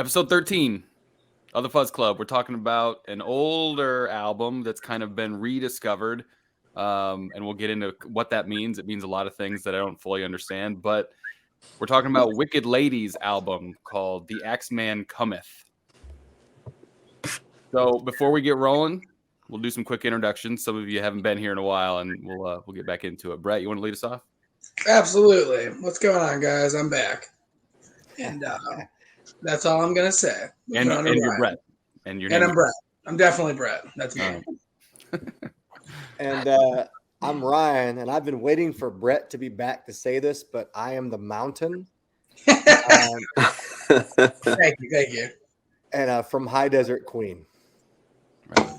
Episode 13 of the Fuzz Club. We're talking about an older album that's kind of been rediscovered. And we'll get into what that means. It means a lot of things that I don't fully understand. But we're talking about Wicked Lady's album called The Axeman Cometh. So before we get rolling, we'll do some quick introductions. Some of you haven't been here in a while, and we'll get back into it. Brett, you want to lead us off? Absolutely. What's going on, guys? I'm back. And that's all I'm going to say. And you're Brett. And I'm Brett. I'm definitely Brett. That's me. And I'm Ryan, and I've been waiting for Brett to be back to say this, but I am the Mountain. Thank you. And from High Desert Queen. Right.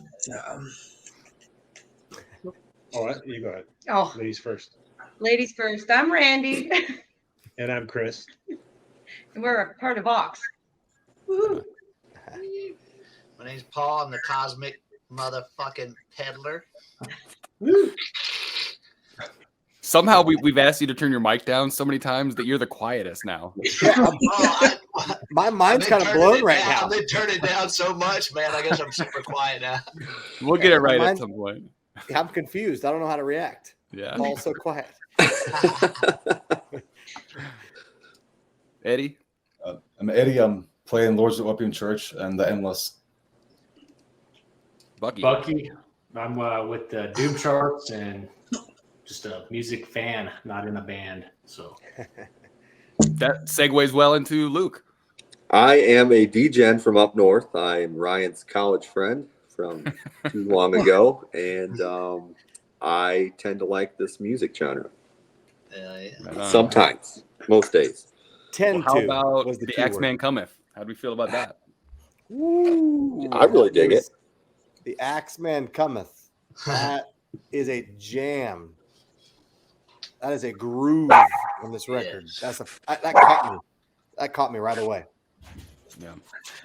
All right, you go ahead. Oh, Ladies first. ladies first. I'm Randy, And I'm Kris. and we're a part of Aawks. Woo-hoo. My name's Paul. I'm the Cosmic motherfucking Peddler. Somehow we've asked you to turn your mic down so many times that you're the quietest now. My mind's kind of blown right now. I've been turning down so much, man. I guess I'm super quiet now. We'll get it right at some point. I'm confused. I don't know how to react. Yeah. Paul's so quiet. Eddy? I'm Eddy. I'm playing Lords of Opium Church and the Endless. Bucky. I'm with the Doom Charts and just a music fan, not in a band. So That segues well into Luke. I am a D-Gen from up north. I'm Ryan's college friend from too long ago, and I tend to like this music genre. Right. Sometimes, most days. How about The Axeman Cometh? How do we feel about that? Ooh, I really dig it. The Axeman Cometh. That is a jam. That is a groove on this record. That caught me. That caught me right away. Yeah.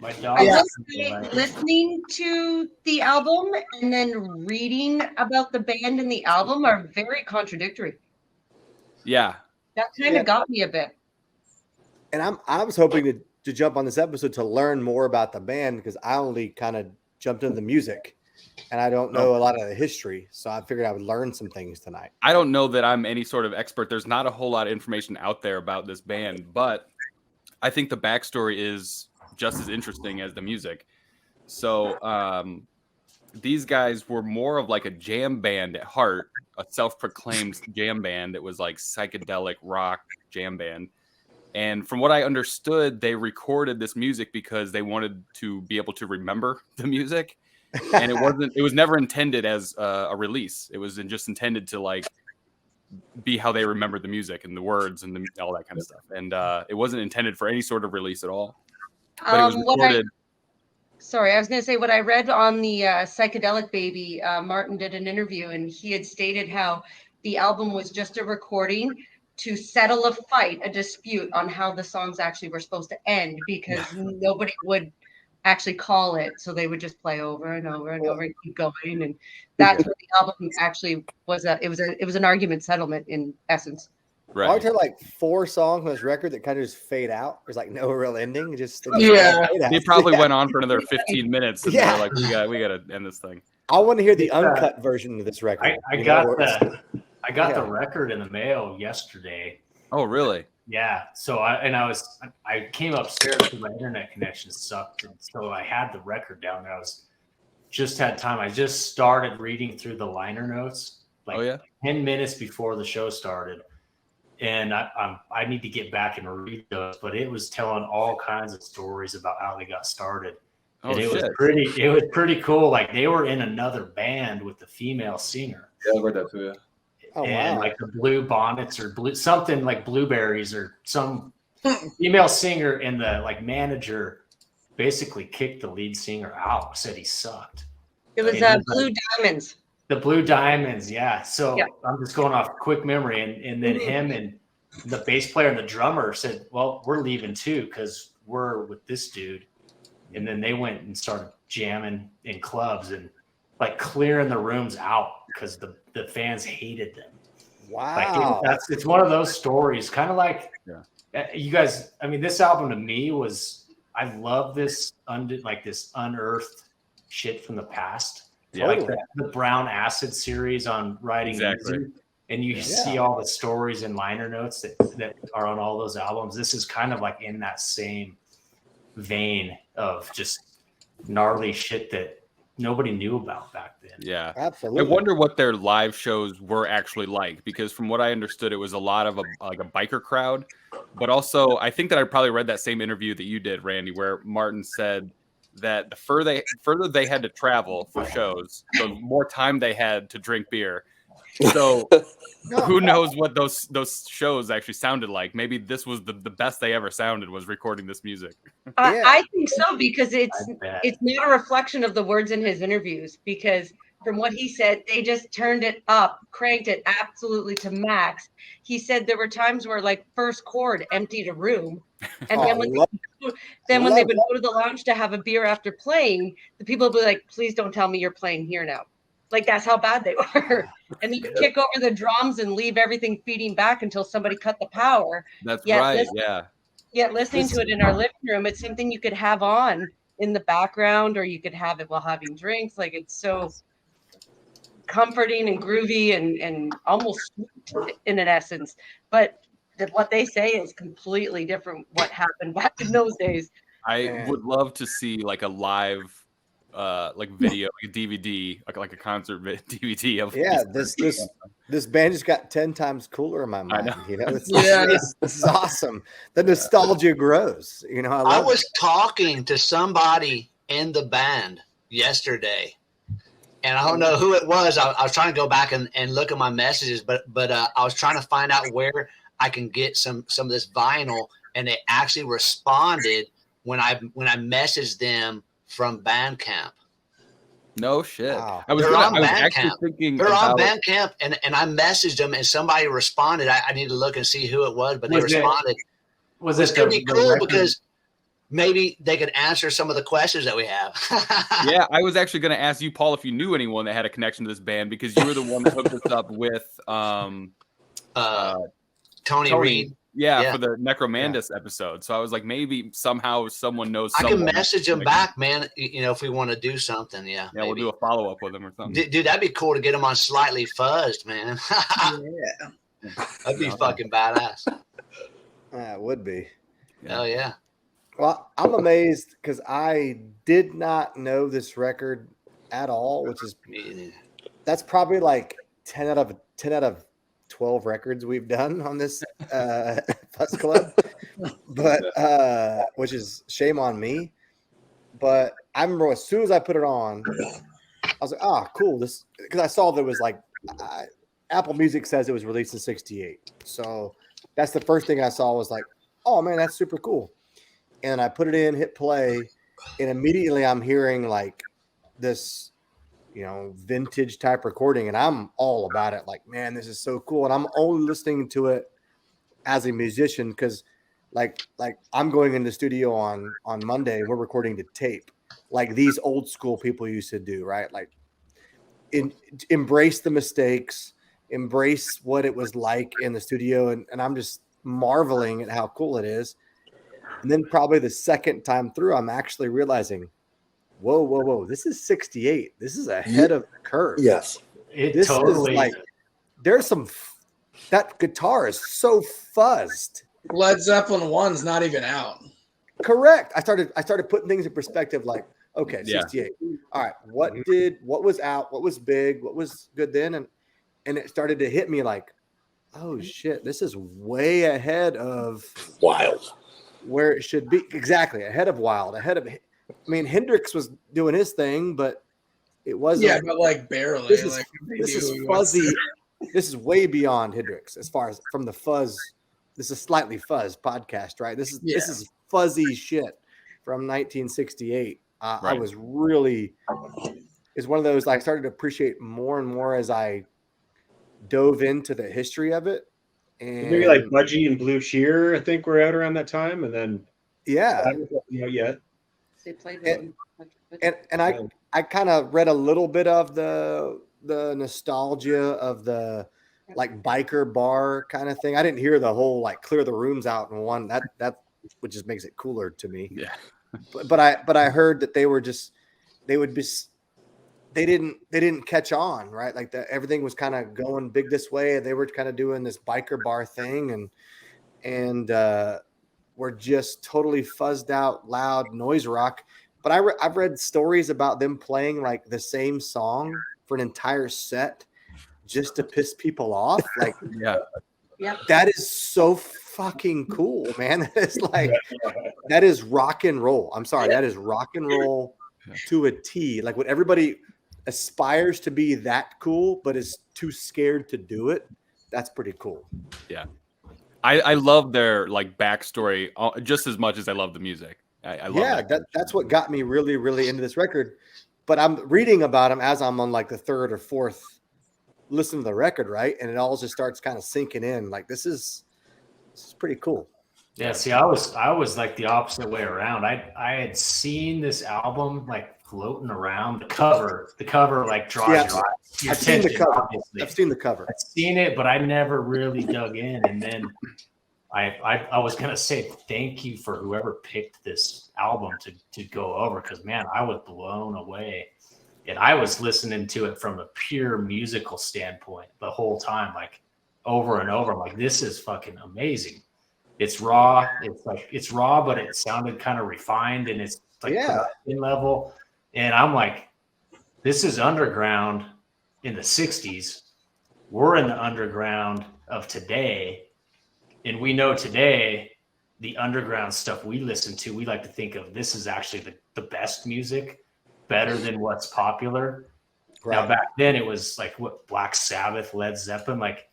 my dog. I will say, listening to the album and then reading about the band and the album are very contradictory. Yeah. That kind of got me a bit. And I was hoping to jump on this episode to learn more about the band because I only kind of jumped into the music and I don't know a lot of the history. So I figured I would learn some things tonight. I don't know that I'm any sort of expert. There's not a whole lot of information out there about this band, but I think the backstory is just as interesting as the music. So these guys were more of like a jam band at heart, a self-proclaimed jam band. It was like psychedelic rock jam band. And from what I understood, they recorded this music because they wanted to be able to remember the music. And it was never intended as a release. It was just intended to like be how they remembered the music and the words and all that kind of stuff. And it wasn't intended for any sort of release at all. But it was recorded. I was going to say what I read on the Psychedelic Baby. Martin did an interview and he had stated how the album was just a recording to settle a dispute on how the songs actually were supposed to end because nobody would actually call it. So they would just play over and over and over and keep going. And that's what the album actually was. It was an argument settlement in essence. Right. Aren't there like 4 songs on this record that kind of just fade out? There's like no real ending. They probably went on for another 15 minutes. And they're like, we got to end this thing. I want to hear the uncut version of this record. I got the record in the mail yesterday. Oh, really? Yeah. So I came upstairs because my internet connection sucked, and so I had the record down there. Had time. I just started reading through the liner notes 10 minutes before the show started, and I need to get back and read those. But it was telling all kinds of stories about how they got started. Oh, and it was pretty cool. Like they were in another band with the female singer. Yeah, I read that too. Yeah. Oh, And wow. like the Blue Bonnets or something like Blueberries or some female singer, and the like manager basically kicked the lead singer out, said he sucked. It was Blue Diamonds. The Blue Diamonds, yeah. So I'm just going off quick memory, and then him and the bass player and the drummer said, well, we're leaving too because we're with this dude. And then they went and started jamming in clubs and like clearing the rooms out because the fans hated them. Wow. Like it's one of those stories, kind of like you guys. I mean, this album to me was, I love this this unearthed shit from the past. Yeah. Like the Brown Acid series on writing Exactly. music, and you see all the stories and liner notes that are on all those albums. This is kind of like in that same vein of just gnarly shit that nobody knew about back then. Yeah. Absolutely. I wonder what their live shows were actually like, because from what I understood, it was a lot of a biker crowd. But also, I think that I probably read that same interview that you did, Randy, where Martin said that the further they had to travel for shows, the more time they had to drink beer. So who knows what those shows actually sounded like? Maybe this was the best they ever sounded, was recording this music. I think so, because it's not a reflection of the words in his interviews, because from what he said, they just turned it up, cranked it absolutely to max. He said there were times where like first chord emptied a room, and then when they would go to the lounge to have a beer after playing, the people would be like, "Please don't tell me you're playing here now." Like, that's how bad they were. And they would kick over the drums and leave everything feeding back until somebody cut the power. That's right. Yet listening to it in our living room, it's something you could have on in the background, or you could have it while having drinks. Like, it's so comforting and groovy and almost sweet in an essence. But what they say is completely different what happened back in those days. I would love to see like a live video, like a DVD, like a concert DVD of this band just got 10 times cooler in my mind. You know, this is awesome. The nostalgia grows. You know, I was talking to somebody in the band yesterday, and I don't know who it was. I was trying to go back and look at my messages, but I was trying to find out where I can get some of this vinyl, and they actually responded when I messaged them from Bandcamp. No shit. Wow. I was actually thinking they're on Bandcamp, and I messaged them, and somebody responded. I need to look and see who it was, but they responded. It's going to be cool because maybe they could answer some of the questions that we have. Yeah, I was actually going to ask you, Paul, if you knew anyone that had a connection to this band, because you were the one that hooked us up with Tony Reed. Yeah, for the Necromandus episode. So I was like, maybe somehow someone knows. I can message him back, man. You know, if we want to do something, yeah, we'll do a follow up with him or something. Dude, that'd be cool to get him on Slightly Fuzzed, man. That'd be fucking badass. Yeah, it would be. Hell yeah. Well, I'm amazed because I did not know this record at all, which is that's probably like 10 out of 12 records we've done on this Fuzz Club, but which is shame on me. But I remember as soon as I put it on, I was like, "Ah, cool!" This because I saw there was like Apple Music says it was released in '68, so that's the first thing I saw was like, "Oh man, that's super cool." And I put it in, hit play, and immediately I'm hearing like this, you know, vintage type recording, and I'm all about it. Like, man, this is so cool. And I'm only listening to it as a musician because, like I'm going in the studio on Monday, and we're recording to tape, like these old school people used to do, right? Like, embrace the mistakes, embrace what it was like in the studio, and I'm just marveling at how cool it is. And then probably the second time through, I'm actually realizing, whoa, this is 68. This is ahead of the curve. Yes. This is like, there's some, that guitar is so fuzzed. Led Zeppelin 1's not even out. Correct. I started putting things in perspective, like, okay, 68. All right, what was out, what was big, what was good then? And it started to hit me like, oh shit, this is way ahead of Wild. Where it should be. Exactly. Ahead of Wild, I mean, Hendrix was doing his thing, but it wasn't. Yeah, but like barely. This is fuzzy. This is way beyond Hendrix as far as from the fuzz. This is Slightly Fuzzed podcast, right? This is fuzzy shit from 1968. Right. I was really, it's one of those I started to appreciate more and more as I dove into the history of it. And maybe like Budgie and Blue Cheer, I think were out around that time, and then They played and I kind of read a little bit of the nostalgia of the like biker bar kind of thing. I didn't hear the whole like clear the rooms out in one that which just makes it cooler to me. Yeah. but I heard that they didn't catch on, right? Like everything was kind of going big this way, and they were kind of doing this biker bar thing, and were just totally fuzzed out, loud noise rock. But I've read stories about them playing like the same song for an entire set just to piss people off. Like, Yeah. that is so fucking cool, man. That is like, that is rock and roll. I'm sorry, that is rock and roll to a T. Like, when everybody aspires to be that cool, but is too scared to do it, that's pretty cool. Yeah. I love their like backstory just as much as I love the music. I love that's what got me really, really into this record. But I'm reading about them as I'm on like the third or fourth listen to the record, right? And it all just starts kind of sinking in. Like, this is pretty cool. Yeah, see, I was like the opposite way around. I had seen this album like floating around. The cover like draws your I've seen the attention, cover. obviously. I've seen the cover. I've seen it, but I never really dug in. And then I was gonna say thank you for whoever picked this album to go over, because man, I was blown away. And I was listening to it from a pure musical standpoint the whole time, like over and over. I'm like, this is fucking amazing. It's raw. It's raw, but it sounded kind of refined, and it's like production level. And I'm like, this is underground in the 60s. We're in the underground of today. And we know today, the underground stuff we listen to, we like to think of this is actually the best music, better than what's popular. Right. Now, back then, it was like what Black Sabbath, Led Zeppelin, like,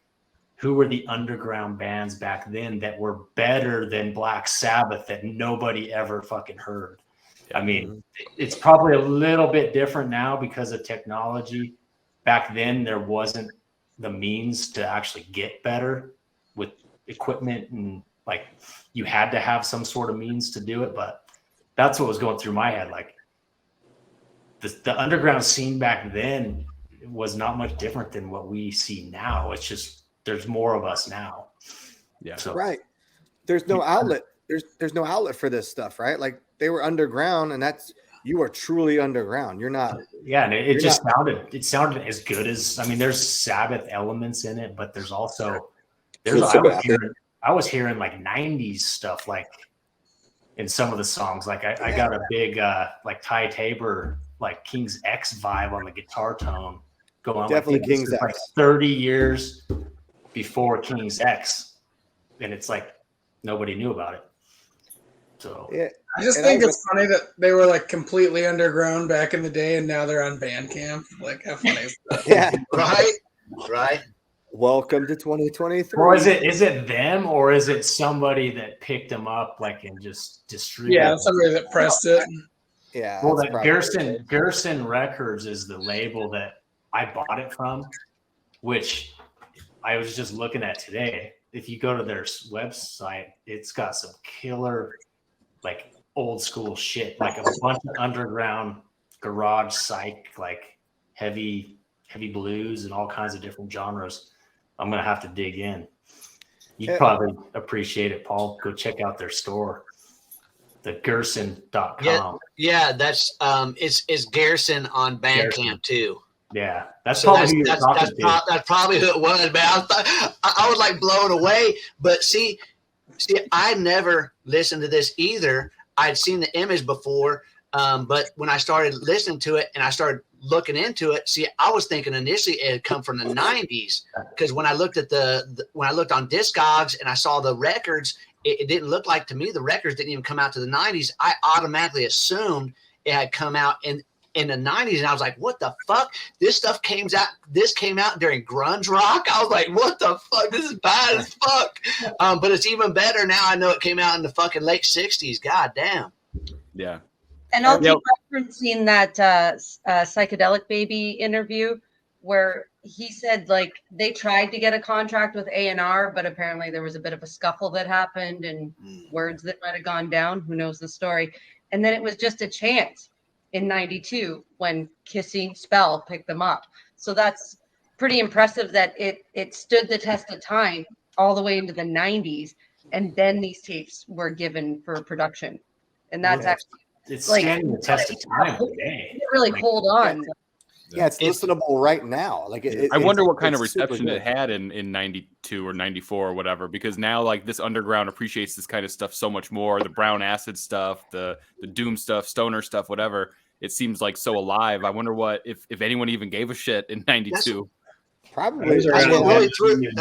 who were the underground bands back then that were better than Black Sabbath that nobody ever fucking heard? I mean, it's probably a little bit different now because of technology. Back then, there wasn't the means to actually get better with equipment, and like you had to have some sort of means to do it. But that's what was going through my head. Like the underground scene back then was not much different than what we see now. It's just, there's more of us now. Yeah. So, right. There's no outlet. There's no outlet for this stuff, right? Like, they were underground, and you are truly underground. You're not. Yeah. And it sounded as good as, I mean, there's Sabbath elements in it, but there's also, I was hearing like 90s stuff, like in some of the songs. Like I got a big, like Ty Tabor, like King's X vibe on the guitar tone going on. Definitely like, King's X. Like 30 years before King's X, and it's like nobody knew about it. So yeah, I just think it's funny that they were like completely underground back in the day, and now they're on Bandcamp. Like, how funny is that? Yeah, right. Welcome to 2023. Or is it them, or is it somebody that picked them up, like, and just distributed? Yeah, somebody that pressed it. Yeah. Well, that Gerson Records is the label that I bought it from, which I was just looking at today. If you go to their website, it's got some killer, like, old school shit, like a bunch of underground garage psych, like heavy blues and all kinds of different genres. I'm gonna have to dig in. You'd probably appreciate it, Paul. Go check out their store, the Gerson.com. Yeah, that's it's Garrison on Bandcamp too. Yeah, that's so probably that's probably who it was, man. I was like blown away. But see, I never listened to this either. I'd seen the image before, but when I started listening to it and I started looking into it, see, I was thinking initially it had come from the 90s, because when I looked at when I looked on Discogs and I saw the records, it didn't look like, to me, the records didn't even come out to the 90s. I automatically assumed it had come out in the 90s, and I was like, what the fuck? This came out during grunge rock. I was like, what the fuck? This is bad as fuck. But it's even better now. I know it came out in the fucking late 60s. God damn. Yeah. And I'll keep referencing that Psychedelic Baby interview where he said, like, they tried to get a contract with A&R, but apparently there was a bit of a scuffle that happened and words that might have gone down. Who knows the story? And then it was just a chance in 92 when Kissing Spell picked them up. So that's pretty impressive that it stood the test of time all the way into the 90s. And then these tapes were given for production. And that's actually it's Like, standing the test of time today. You really hold on. Yeah, it's listenable right now. Like I wonder what kind of it's super reception good. it had in 92 or 94 or whatever, because now like this underground appreciates this kind of stuff so much more. The brown acid stuff, the doom stuff, stoner stuff, whatever. It seems like so alive. I wonder what if anyone even gave a shit in 92. Probably. That's That's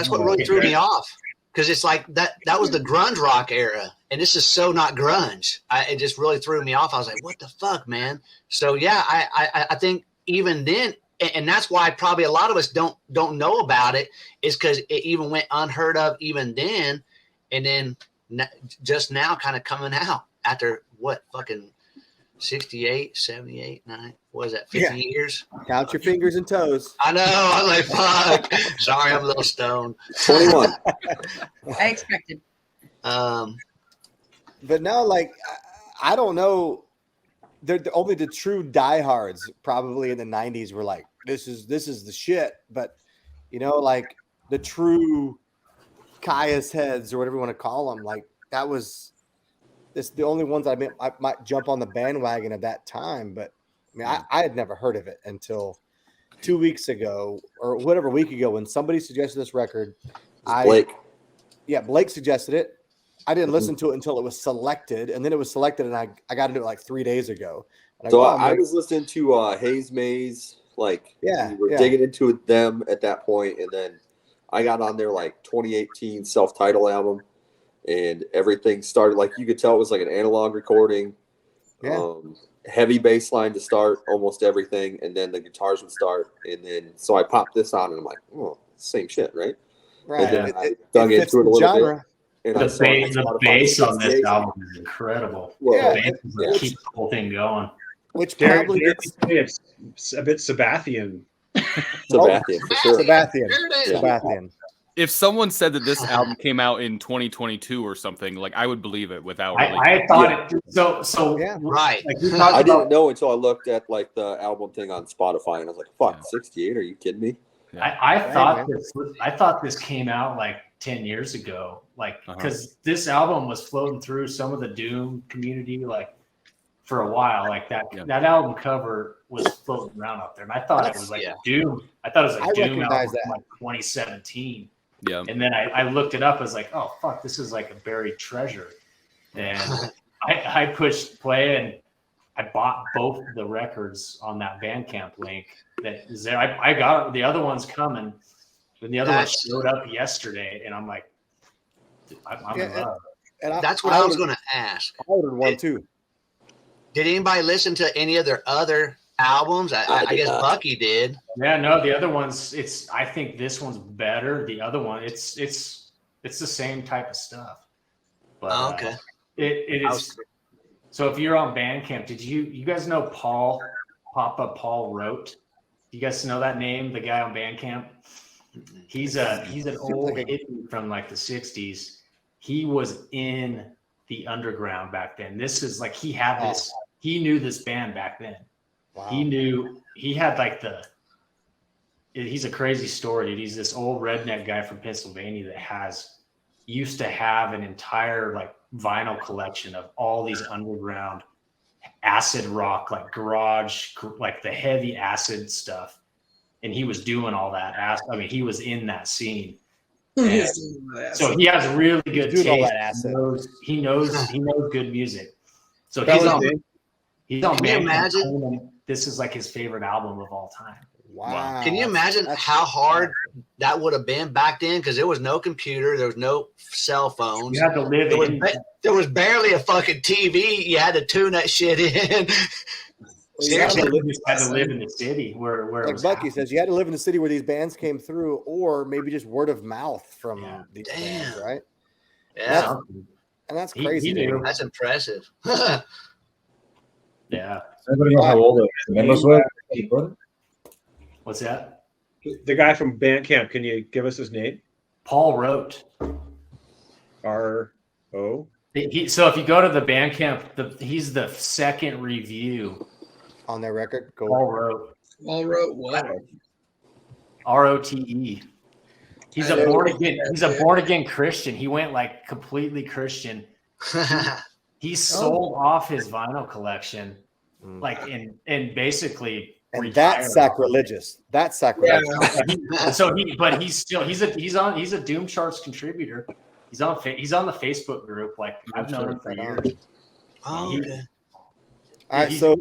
what really threw me off. Because it's like that was the grunge rock era, and this is so not grunge. It just really threw me off. I was like, what the fuck, man? So yeah, I think even then, and that's why probably a lot of us don't know about it, is because it even went unheard of even then, and then just now kind of coming out after what, fucking 68, 78, 9, what is that, 50 years? Count your fingers and toes. I know. I'm like, fuck. Sorry, I'm a little stoned. 21. I expected. But now, like, I don't know. They're only the true diehards probably in the 90s were like, this is the shit. But, you know, like the true Caius heads or whatever you want to call them, like that was the only ones I might jump on the bandwagon of that time. But I mean, I had never heard of it until 2 weeks ago or whatever week ago when somebody suggested this record. Blake. Blake suggested it. I didn't listen to it until it was selected, and then it was selected, and I got into it like 3 days ago. And So I was listening to Hayes Maze, like we were digging into them at that point, and then I got on their like 2018 self-titled album, and everything started like you could tell it was like an analog recording. Heavy bass line to start almost everything, and then the guitars would start, and then so I popped this on, and I'm like, oh, same shit, right? Right. And then I dug into it a little bit. And The bass on this album is incredible. Well, The bass is what keeps the whole thing going. Which Dare probably it's a bit Sabathian. Sabathian, for sure. Sabathian. If someone said that this album came out in 2022 or something, like I would believe it without. I thought it. So right. Like I didn't know until I looked at like the album thing on Spotify, and I was like, "Fuck, 68? Are you kidding me?" I thought this came out like 10 years ago, like because this album was floating through some of the doom community like for a while, like that album cover was floating around out there, and I thought it was like a doom. I thought it was a doom album from like 2017. Yeah, and then I looked it up. I was like, oh fuck, this is like a buried treasure, and I pushed play and I bought both the records on that Bandcamp link that is there. I got the other one's coming, and the other one showed up yesterday, and I'm like, I'm in love. And that's what I was going to ask. I ordered one too. Did anybody listen to any of their other albums? I guess Bucky did. Yeah, no, the other one's I think this one's better. The other one, it's the same type of stuff. But okay. It is. So if you're on Bandcamp, did you guys know Papa Paul Wrote? Do you guys know that name? The guy on Bandcamp? He's an old hippie from like the 60s. He was in the underground back then. This is like he knew this band back then. Wow. He had like he's a crazy story, dude. He's this old redneck guy from Pennsylvania that used to have an entire like vinyl collection of all these underground acid rock, like garage, like the heavy acid stuff. And he was doing all that. I mean, he was in that scene. So he has really good taste. All that acid. He knows good music. So he's on Can you imagine? This is like his favorite album of all time. Wow. Can you imagine how hard that would have been back then? Because there was no computer, there was no cell phones. You had to live there was barely a fucking TV. You had to tune that shit in. Seriously, you just had to live in the city where like it was Bucky happening. says, you had to live in the city where these bands came through, or maybe just word of mouth from these bands, right? Yeah, and that's crazy. That's impressive. Yeah. Does anybody know how old the members were? What's that? The guy from Bandcamp. Can you give us his name? Paul Wrote. R-O? So if you go to the Bandcamp, he's the second review on their record. Cool. Paul Wrote. Paul wrote what? R-O-T-E. He's a born again Christian. He went like completely Christian. he sold off his vinyl collection, like and basically. And that's sacrilegious. That's sacrilegious. Yeah. But he's a Doom Charts contributor. He's on the Facebook group. Like I've known him for years. Oh, okay. All right, so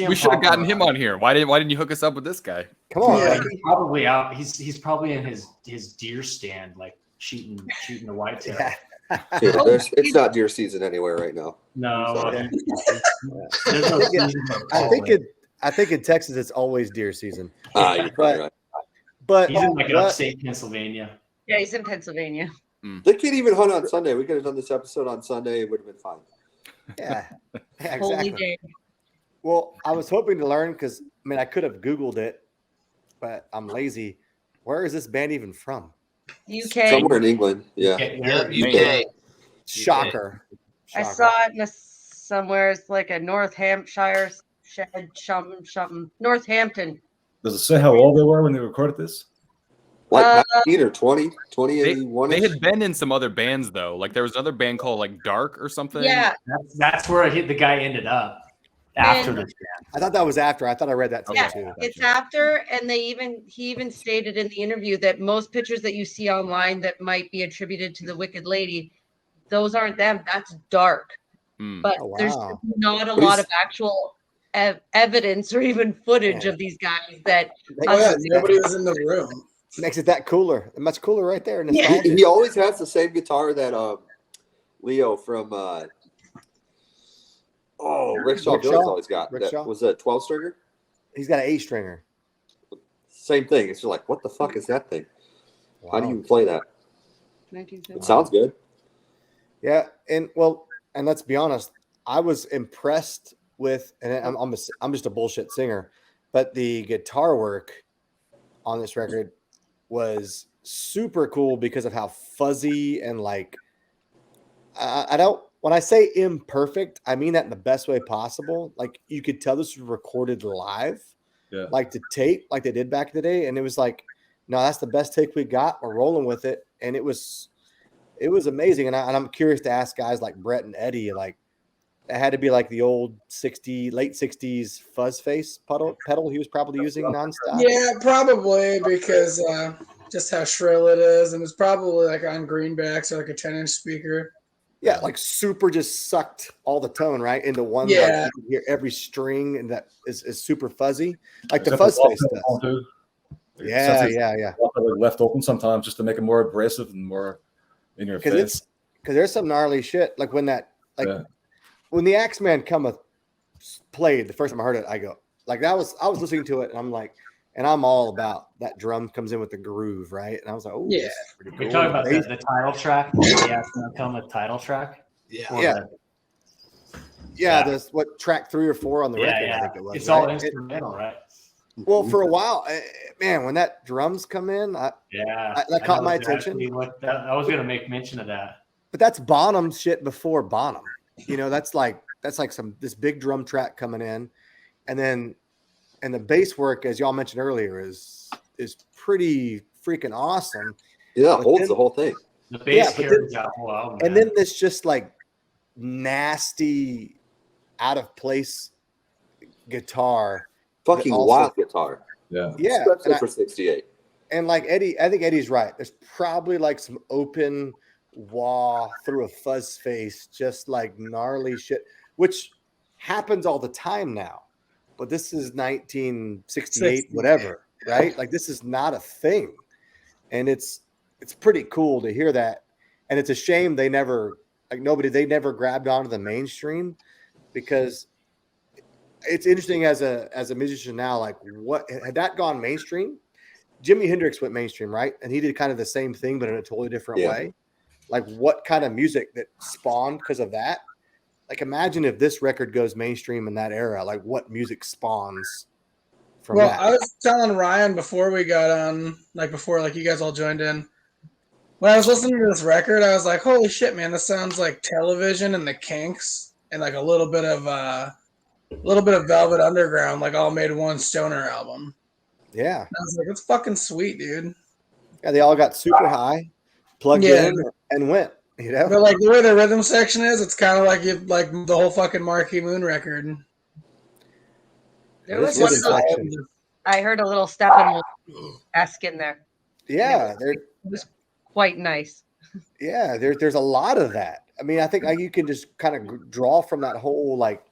we should have gotten him on here. Why didn't you hook us up with this guy? Come on, he's probably out. He's probably in his deer stand, like shooting the whitetail. Yeah. It's not deer season anywhere right now. No, there's no season. I think in Texas it's always deer season. You're probably right. But he's in like upstate Pennsylvania. Yeah, he's in Pennsylvania. They can't even hunt on Sunday. We could have done this episode on Sunday. It would have been fine. Yeah, exactly. Holy day. Well, I was hoping to learn because I could have Googled it, but I'm lazy. Where is this band even from? UK. Somewhere in England. Yeah. UK. Shocker. I saw it somewhere. It's like a North Hampshire shed, something. Northampton. Does it say how old they were when they recorded this? Like 19 or 20, 81. They had been in some other bands though. Like there was another band called like Dark or something. Yeah. That's where the guy ended up after this band. I thought that was after. I thought I read that too. It's after, and he even stated in the interview that most pictures that you see online that might be attributed to the Wicked Lady, those aren't them. That's Dark. But there's not a lot of actual evidence or even footage of these guys that nobody was in the room. Makes it that cooler. Much cooler right there. He always has the same guitar that Leo from Rickshaw Bill's always got. That was a 12-stringer. He's got an 8-stringer. Same thing. It's just like, what the fuck is that thing? Wow. How do you play that? It sounds good. Yeah, and let's be honest, I was impressed with, and I'm just a bullshit singer, but the guitar work on this record was super cool because of how fuzzy and like when I say imperfect, I mean that in the best way possible. Like you could tell this was recorded live, like to tape, like they did back in the day, and it was like, no, that's the best take we got. We're rolling with it, and it was amazing. And I'm curious to ask guys like Brett and Eddy, like it had to be like the old late 60s fuzz face pedal he was probably using nonstop. Yeah, probably because just how shrill it is, and it's probably like on greenbacks or like a 10-inch speaker. Yeah, like super just sucked all the tone right into one. Yeah, like you can hear every string, and that is super fuzzy, like the fuzz face does. Yeah. Left open sometimes just to make it more abrasive and more in your face. Because there's some gnarly shit like when when the Axeman Cometh played the first time I heard it, I go like I was listening to it and I'm like, and I'm all about that drum comes in with the groove, right? And I was like, oh yeah, pretty cool. You're talking about the title track, the Axeman Cometh title track. Yeah. This what track 3 or 4 on the record? I think it was. It's all instrumental, right? Well, for a while, man, when that drums come in, that caught my attention. I was going to make mention of that. But that's Bonham shit before Bonham. That's like this big drum track coming in, and the bass work, as y'all mentioned earlier, is pretty freaking awesome. Yeah, it holds the whole thing. The bass carries that whole album. And then this just like nasty, out of place guitar. Fucking wild guitar. Yeah. Especially for 68. And like Eddy, I think Eddy's right. There's probably like some open wah through a fuzz face, just like gnarly shit, which happens all the time now. But this is 1968, whatever, right? Like this is not a thing. And it's pretty cool to hear that. And it's a shame they never grabbed onto the mainstream, because it's interesting as a musician now, like what had that gone mainstream? Jimi Hendrix went mainstream, right? And he did kind of the same thing, but in a totally different way. Like what kind of music that spawned because of that? Like imagine if this record goes mainstream in that era, like what music spawns from that. I was telling Ryan before we got on, before you guys all joined in, when I was listening to this record, I was like, holy shit, man, this sounds like Television and the Kinks and like a little bit of Velvet Underground, like all made one stoner album. Yeah. And I was like, it's fucking sweet, dude. Yeah, they all got super high, plugged in, and went. You know, But like the way the rhythm section is, it's kind of like like the whole fucking Marquee Moon record. There This was rhythm one section. I heard a little Steppenwolf-esque in there. Yeah, It was quite nice. yeah. There's a lot of that. I mean, I think you can just kind of draw from that whole like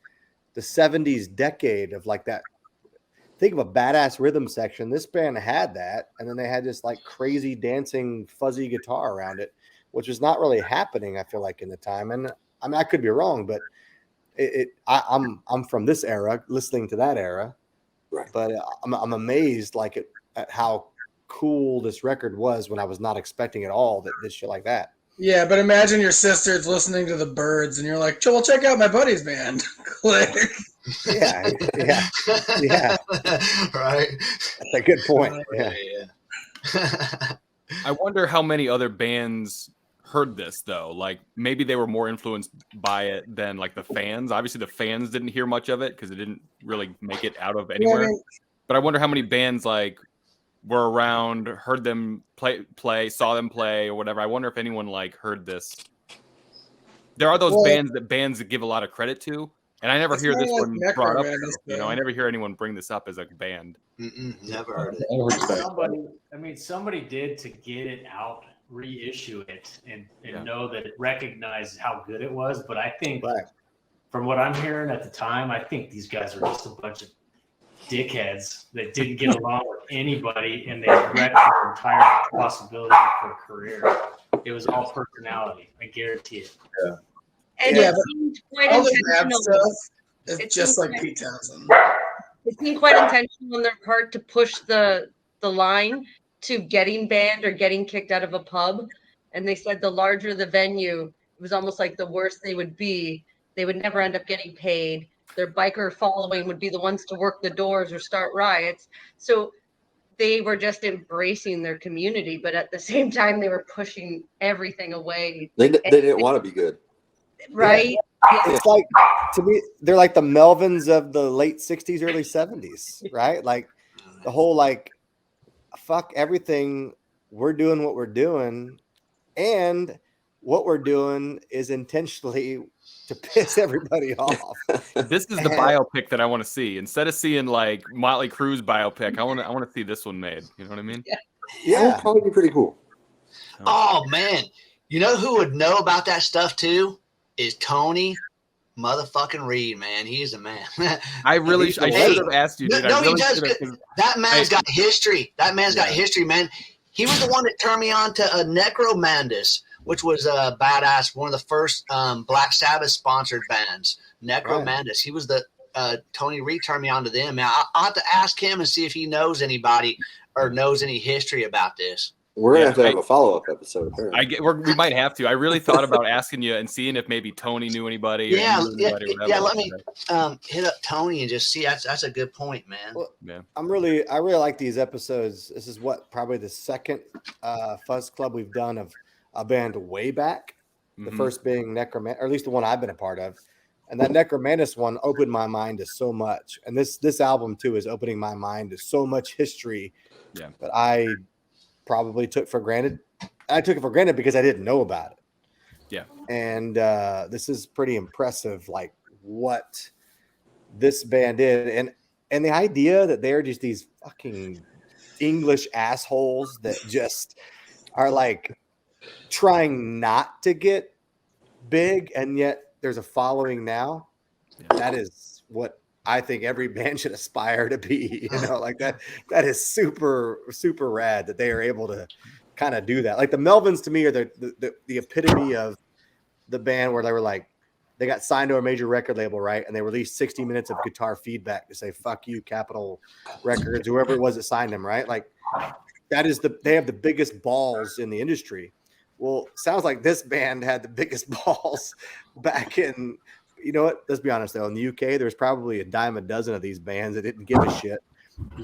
the '70s decade of like that. Think of a badass rhythm section. This band had that, and then they had this like crazy dancing fuzzy guitar around it, which was not really happening. I feel like in the time, and I mean I could be wrong, but I'm from this era, listening to that era, Right. but I'm amazed like at how cool this record was when I was not expecting at all that this shit like that. Yeah, but imagine your sister's listening to the Birds, and you're like, "Well, check out my buddy's band." Click. Yeah. Right. That's a good point. Yeah. I wonder how many other bands heard this though. Like maybe they were more influenced by it than like the fans. Obviously, the fans didn't hear much of it because it didn't really make it out of anywhere. But I wonder how many bands like were around, heard them play, saw them play, or whatever. I wonder if anyone like heard this. There are those bands that give a lot of credit to, and I never hear this one brought up. You know, I never hear anyone bring this up as a band. Never heard it. Somebody did to get it out, reissue it, and know that it recognized how good it was. But I think, from what I'm hearing at the time, I think these guys are just a bunch of dickheads that didn't get along with anybody, and they wrecked their entire possibility for a career. It was all personality. I guarantee it. Yeah. And it seemed quite all the rap intentional. stuff is just like Pete Townsend. It seemed quite intentional on their part to push the line to getting banned or getting kicked out of a pub. And they said the larger the venue, it was almost like the worse they would be. They would never end up getting paid. Their biker following would be the ones to work the doors or start riots. So they were just embracing their community, but at the same time, they were pushing everything away. They didn't want to be good. Right? Yeah. It's like, to me, they're like the Melvins of the late 60s, early 70s, right? Like the whole like, fuck everything. We're doing what we're doing. And what we're doing is intentionally to piss everybody off. This is the biopic that I want to see. Instead of seeing like Motley Crue's biopic, I want to see this one made. You know what I mean? Yeah, that'd probably be pretty cool. Oh man, you know who would know about that stuff too? Is Tony motherfucking Reed, man. He's a man. I should have asked you, dude. No, he does. That man's got history. That man's got history, man. He was the one that turned me on to Necromandus, which was a badass, one of the first Black Sabbath sponsored bands. Necromandus. Right. He was the Tony Reed turned me on to them. Man, I'll have to ask him and see if he knows anybody or knows any history about this. We're gonna have to have a follow-up episode. Apparently. We might have to. I really thought about asking you and seeing if maybe Tony knew anybody. Let me hit up Tony and just see. That's a good point, man. Well, I really like these episodes. This is probably the second Fuzz Club we've done of a band way back. The first being Necromandus, or at least the one I've been a part of. And that Necromandus one opened my mind to so much. And this album too is opening my mind to so much history that I probably took for granted. I took it for granted because I didn't know about it. Yeah. And this is pretty impressive, like what this band did. And the idea that they're just these fucking English assholes that just are like trying not to get big, and yet there's a following now. That is what I think every band should aspire to be, you know, like that is super, super rad that they are able to kind of do that. Like the Melvins to me are the epitome of the band where they were like, they got signed to a major record label, right? And they released 60 minutes of guitar feedback to say, fuck you, Capitol Records, whoever it was that signed them, right? Like they have the biggest balls in the industry. Well, sounds like this band had the biggest balls back in, you know what? Let's be honest though. In the UK, there's probably a dime a dozen of these bands that didn't give a shit,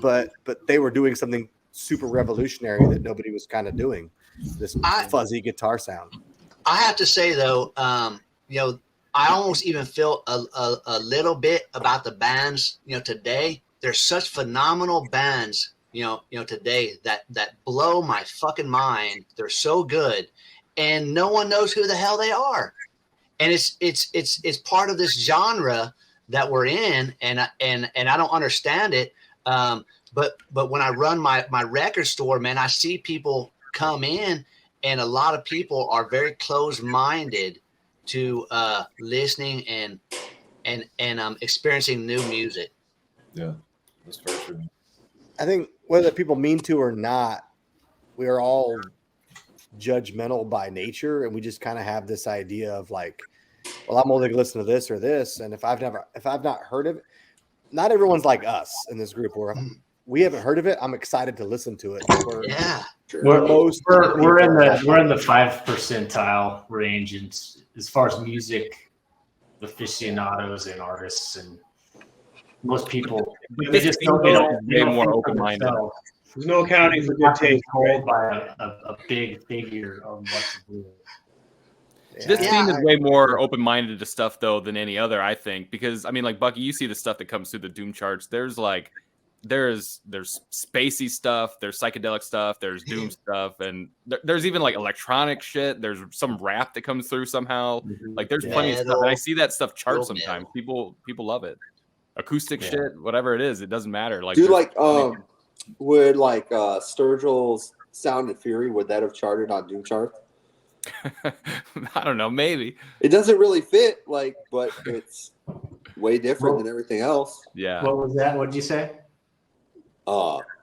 but they were doing something super revolutionary that nobody was kind of doing. This fuzzy guitar sound. I have to say though, you know, I almost even feel a little bit about the bands. You know, today there's such phenomenal bands. You know, today that blow my fucking mind. They're so good. and no one knows who the hell they are. And it's part of this genre that we're in, and I don't understand it. But when I run my record store, man, I see people come in, and a lot of people are very closed-minded to listening and experiencing new music. Yeah, that's very true. I think whether people mean to or not, we are all judgmental by nature, and we just kind of have this idea of like, well, I'm only gonna listen to this or this, and if I've not heard of it, not everyone's like us in this group where we haven't heard of it. I'm excited to listen to it. Yeah, we're in the 5th percentile range, and as far as music aficionados and artists, and most people they just don't be more open-minded. There's no accounting for good taste, told by a big figure on what to do. This team is way more open-minded to stuff though than any other, I think, because I mean, like Bucky, you see the stuff that comes through the Doom charts. There's spacey stuff, there's psychedelic stuff, there's Doom stuff, and there's even like electronic shit. There's some rap that comes through somehow. Like there's plenty of stuff, and I see that stuff chart sometimes. People love it. Acoustic shit, whatever it is, it doesn't matter. Like, dude, like would like Sturgill's Sound and Fury, would that have charted on Doom chart? I don't know, maybe. It doesn't really fit, like, but it's way different than everything else. Yeah. What was that? What did you say?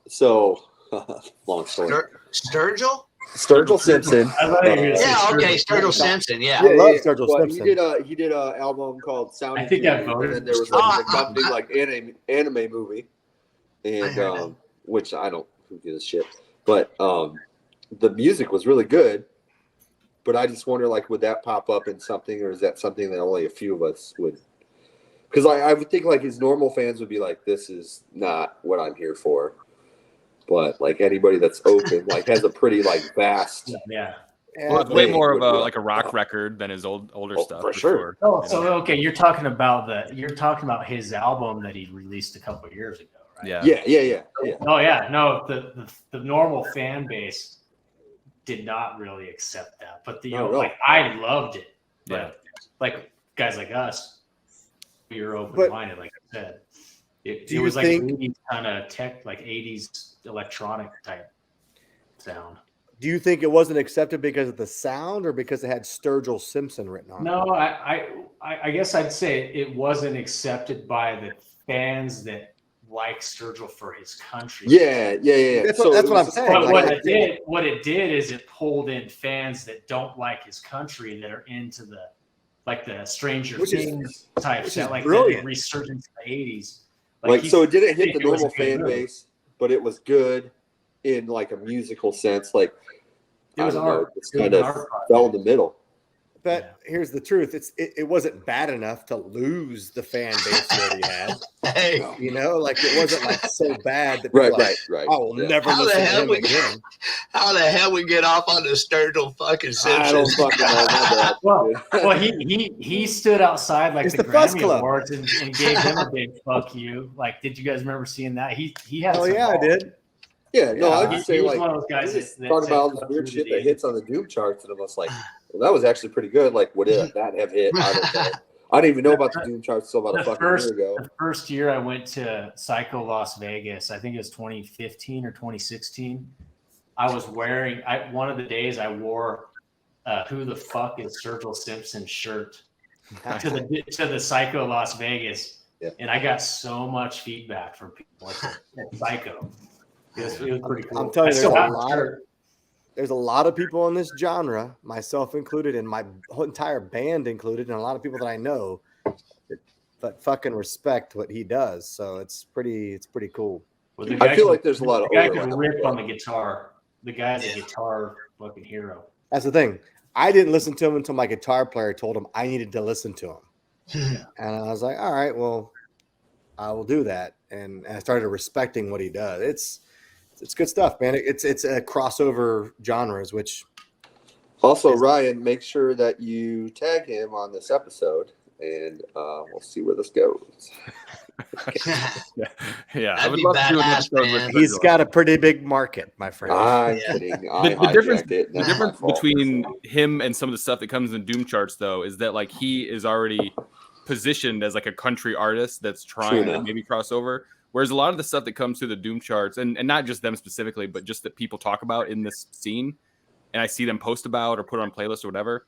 So long story. Sturgill Simpson. Yeah, okay, Sturgill Simpson. Yeah, I love Sturgill Simpson. He did a album called Sound. I think I voted. And then there was like an accompanying like anime movie, and which I don't who gives a shit, but the music was really good. But I just wonder, like, would that pop up in something, or is that something that only a few of us would? Because I would think like his normal fans would be like, "This is not what I'm here for." But like anybody that's open, like, has a pretty like vast. Yeah. Well, it's way more of a rock record than his older stuff. For sure. Oh, so okay, you're talking about his album that he released a couple of years ago, right? Yeah. Oh yeah, no, the normal fan base did not really accept that, but like I loved it. But like guys like us, we were open-minded, like I said. It was like 80s kind of tech, like 80s electronic type sound. Do you think it wasn't accepted because of the sound or because it had Sturgill Simpson written on it? No, I guess I'd say it wasn't accepted by the fans that like Sturgill for his country. Yeah. That's what I'm saying. But what it did is it pulled in fans that don't like his country, that are into the Stranger Things type stuff, like the resurgence in the 80s. Like so it didn't hit the normal fan base, but it was good in like a musical sense. Like it was art. It's kind of fell in the middle. But here's the truth: it wasn't bad enough to lose the fan base that he had. Hey, you know, like it wasn't like so bad that right. I will never listen to him again. How the hell we get off on the Sturgill fucking Simpson? I don't fucking know. Well, he stood outside like it's the Fuzz Grammy Club. Awards and gave them a big fuck you. Like, did you guys remember seeing that? He had. Oh yeah, I did. Yeah, no, I was just saying, like, one of those guys that talking about all this weird shit that hits on the Doom charts, and I was like, well, that was actually pretty good. Like, would that have hit? I don't know. I didn't even know about the Doom charts until about a fucking year ago. The first year I went to Psycho Las Vegas, I think it was 2015 or 2016. I was wearing, one of the days I wore "Who the fuck is Sturgill Simpson" shirt to the Psycho Las Vegas, and I got so much feedback from people at Psycho. It was pretty cool. I'm telling you, there's a lot of people in this genre, myself included, and my whole entire band included, and a lot of people that I know that fucking respect what he does. So it's pretty cool. Well, I feel like there's a lot of guy can rip on the guitar. The guy's a guitar fucking hero. That's the thing. I didn't listen to him until my guitar player told him I needed to listen to him. And I was like, all right, well, I will do that. And I started respecting what he does. It's good stuff, man. It's a crossover genres, which also Ryan, make sure that you tag him on this episode, and we'll see where this goes. Yeah. I That'd would be love to do an badass, episode with man. He's got a pretty big market, my friend. I'm Yeah. kidding. I The difference, hijacked it. the That's my difference fault. between him and some of the stuff that comes in Doom charts, though, is that like he is already positioned as like a country artist that's trying to maybe cross over. Whereas a lot of the stuff that comes through the Doom charts, and not just them specifically, but just that people talk about in this scene, and I see them post about or put on playlists or whatever,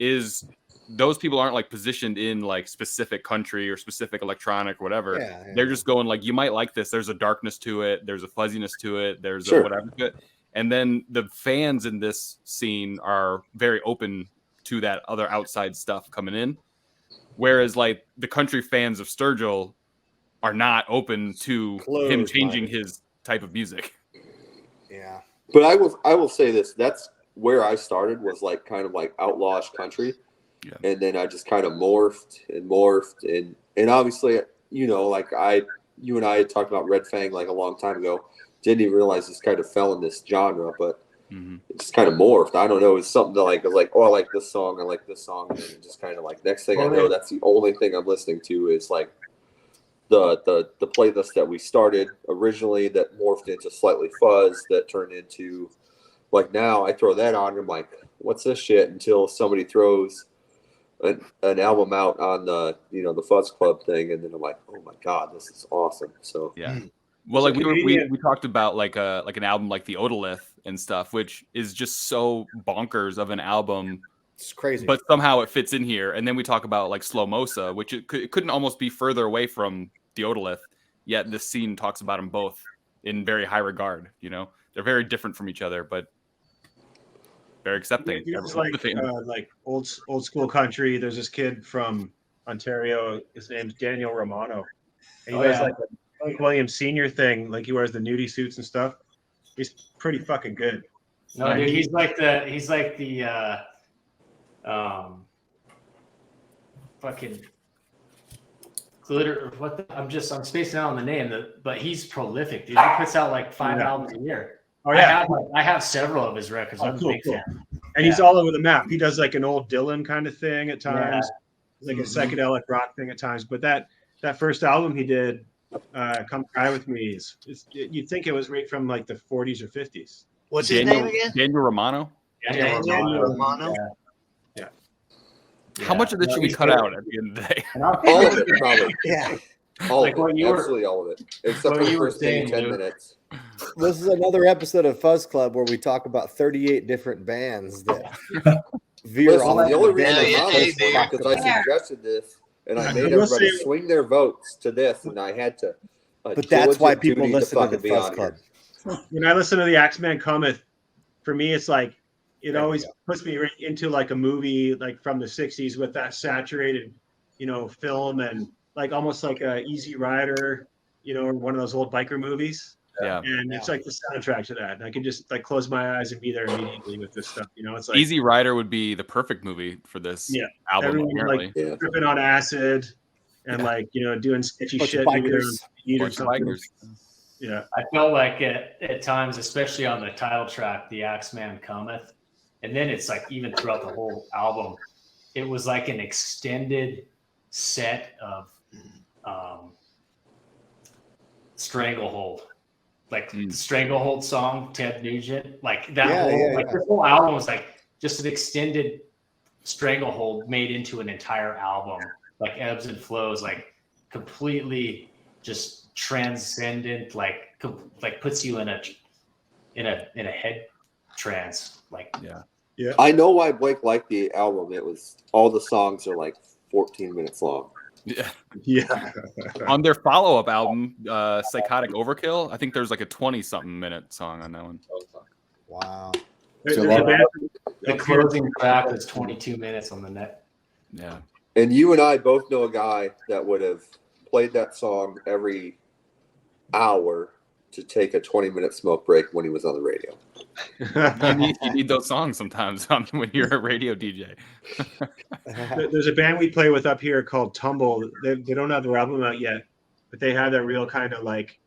is those people aren't like positioned in like specific country or specific electronic or whatever. They're just going like, you might like this. There's a darkness to it. There's a fuzziness to it. There's a whatever to it. And then the fans in this scene are very open to that other outside stuff coming in. Whereas like the country fans of Sturgill are not open to him changing his type of music. Yeah. But I will say this. That's where I started, was like kind of like outlawish country. Yeah. And then I just kind of morphed and obviously, you know, like you and I had talked about Red Fang like a long time ago. Didn't even realize this kind of fell in this genre, but it just kind of morphed. I don't know. It's something that I was like, oh, I like this song. And then it just kind of like, next thing I know, that's the only thing I'm listening to is like the playlist that we started originally that morphed into slightly Fuzz, that turned into like, now I throw that on and I'm like, what's this shit? Until somebody throws an album out on the, you know, the Fuzz Club thing, and then I'm like, oh my god, this is awesome. So yeah. Well, like we talked about like an album like the Otolith and stuff, which is just so bonkers of an album. It's crazy, but somehow it fits in here. And then we talk about like Slow Mosa, which it couldn't almost be further away from the Otolith, yet this scene talks about them both in very high regard. You know, they're very different from each other, but very accepting. It's like old school country. There's this kid from Ontario. His name's Daniel Romano. And he wears like a Frank Williams Senior thing. Like he wears the nudie suits and stuff. He's pretty fucking good. No, dude, he's like the fucking glitter. I'm spacing out on the name. But he's prolific, dude. He puts out like 5 albums a year. Oh yeah, I have several of his records. I'm a big fan. And he's all over the map. He does like an old Dylan kind of thing at times, like a psychedelic rock thing at times. But that first album he did, "Come Cry With Me," you'd think it was right from like the 40s or 50s. What's his name again? Daniel Romano. Daniel Romano. Yeah. How much of this should we cut out at the end of the day? All of it, probably. Yeah. All of it. Absolutely all of it. Except for the first 10 minutes. This is another episode of Fuzz Club where we talk about 38 different bands that veer off. The only reason is because I suggested this, and I made everybody swing their votes to this, and I had to. But that's why people listen to the Fuzz Club. When I listen to The Axeman Cometh, for me, it's like it always puts me right into like a movie like from the 60s with that saturated, you know, film, and like almost like a Easy Rider, you know, or one of those old biker movies. Yeah. And it's like the soundtrack to that. And I can just like close my eyes and be there immediately with this stuff. You know, it's like Easy Rider would be the perfect movie for this album. Everyone Apparently. like tripping on acid and like, you know, doing sketchy shit. Bikers. Yeah. I felt like at times, especially on the title track, The Axeman Cometh, and then it's like even throughout the whole album, it was like an extended set of Stranglehold. Like the Stranglehold song, Ted Nugent, like that this whole album was like just an extended Stranglehold made into an entire album, like ebbs and flows, like completely just transcendent, like puts you in a head trance, like yeah. I know why Blake liked the album. It was all the songs are like 14 minutes long. Yeah. On their follow-up album, Psychotic Overkill, I think there's like a 20-something minute song on that one. Wow. The closing track is 22 minutes on the net. Yeah. And you and I both know a guy that would have played that song every hour to take a 20-minute smoke break when he was on the radio. You need those songs sometimes when you're a radio DJ. There's a band we play with up here called Tumble. They don't have their album out yet, but they have that real kind of like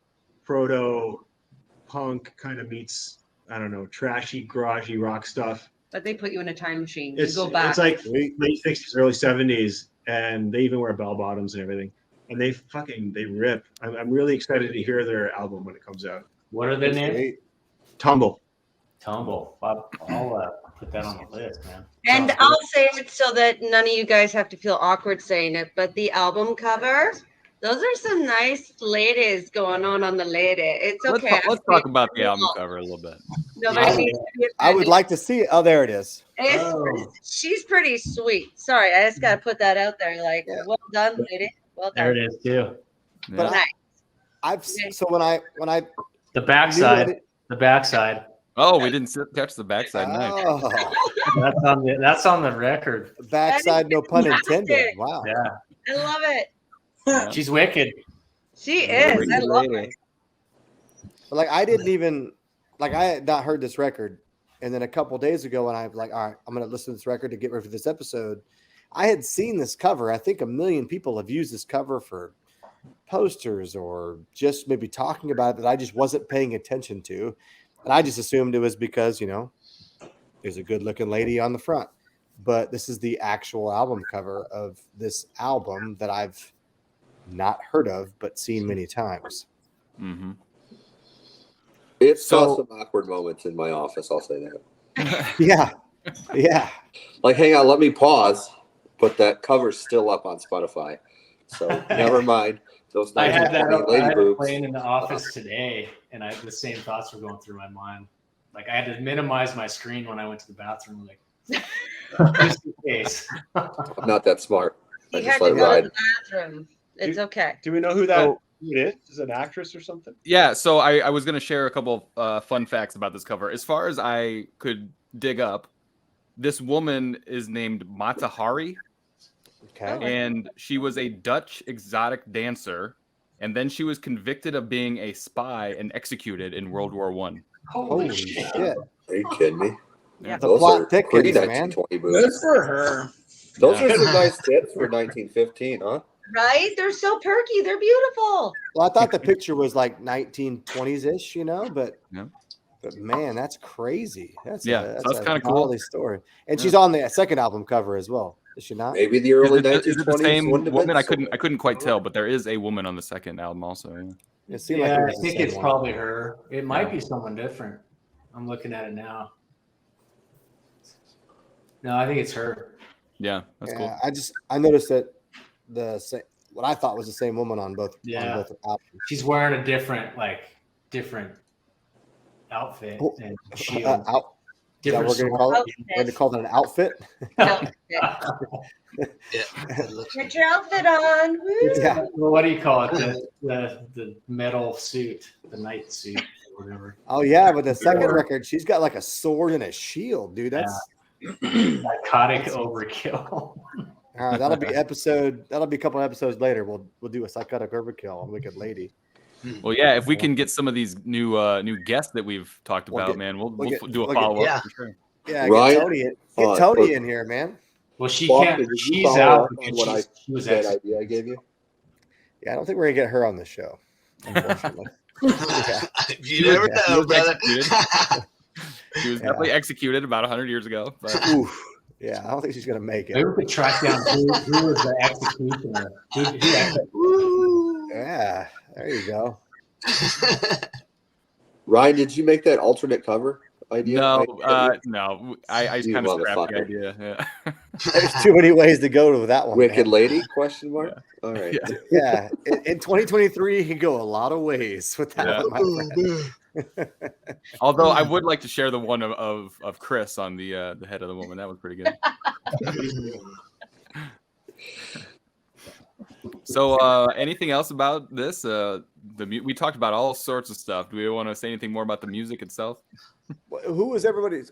proto punk kind of meets, I don't know, trashy, garagey rock stuff. But they put you in a time machine. It's go back. It's like late 60s, early 70s, and they even wear bell bottoms and everything. and they rip. I'm really excited to hear their album when it comes out. What are their names? Tumble. I'll put that on the list, man. And I'll say it so that none of you guys have to feel awkward saying it, but the album cover, those are some nice ladies going on the lady. It's okay. Let's talk about the album cover a little bit. I would like to see it. Oh, there it is. She's pretty sweet. Sorry, I just got to put that out there. Like, well done, lady. Well done. There it is too. But nice. The backside. Oh, we didn't catch the backside. Nice. That's on the record. Backside, no pun intended. Wow. Yeah. I love it. Yeah. She's wicked. She is. I love her. But I had not heard this record, and then a couple days ago, when I was like, all right, I'm going to listen to this record to get ready for this episode. I had seen this cover. I think 1 million people have used this cover for posters or just maybe talking about it that I just wasn't paying attention to. And I just assumed it was because, there's a good looking lady on the front. But this is the actual album cover of this album that I've not heard of, but seen many times. Mm-hmm. It's saw some awkward moments in my office, I'll say that. Yeah. Like, hang on, let me pause. But that cover's still up on Spotify. So never mind. Those I had that lady boobs. playing in the office today, and the same thoughts were going through my mind. Like, I had to minimize my screen when I went to the bathroom, just in case. I'm not that smart. You had to go to the bathroom. It's okay. Do we know who that is? Is it an actress or something? Yeah, so I was going to share a couple fun facts about this cover. As far as I could dig up, this woman is named Mata Hari. Okay. And she was a Dutch exotic dancer, and then she was convicted of being a spy and executed in World War I. Holy shit. Are you kidding me? Yeah. The plot thickens, man. Good for her. Those are some nice tits for 1915, huh? Right? They're so perky. They're beautiful. Well, I thought the picture was like 1920s-ish, but man, that's crazy. That's kind of cool story. And she's on the second album cover as well. Is she not? Maybe the early 1920s. Is it the same woman? I couldn't quite tell, but there is a woman on the second album also. Yeah. I think it's probably her. It might be someone different. I'm looking at it now. No, I think it's her. Yeah, that's cool. I noticed that what I thought was the same woman on both. Yeah, on both albums. She's wearing a different outfit and shield. We're going to call that an outfit. Get your outfit on. Woo. Yeah. Well, what do you call it? The metal suit, the knight suit, or whatever. Oh yeah, but the second record, she's got like a sword and a shield, dude. That's psychotic overkill. All right, that'll be a couple episodes later. We'll do a psychotic overkill on Wicked Lady. Well, yeah, if we can get some of these new guests that we've talked about, we'll do a follow up for sure. Yeah, get Tony in here, man. Well, she can't. She's out. She was that idea I gave you. Yeah, I don't think we're gonna get her on the show, unfortunately. You never know, brother. She was definitely executed about 100 years ago. But yeah, I don't think she's gonna make it. Maybe we could track down who was the executioner. Yeah, there you go. Ryan, did you make that alternate cover idea? No. I just kind of scrapped the idea. Yeah. There's too many ways to go with that one. Wicked Lady? Question mark. Yeah. All right. Yeah. In 2023, you can go a lot of ways with that one, my friend. Although I would like to share the one of Kris on the head of the woman. That was pretty good. So, anything else about this? We talked about all sorts of stuff. Do we want to say anything more about the music itself? What was everybody's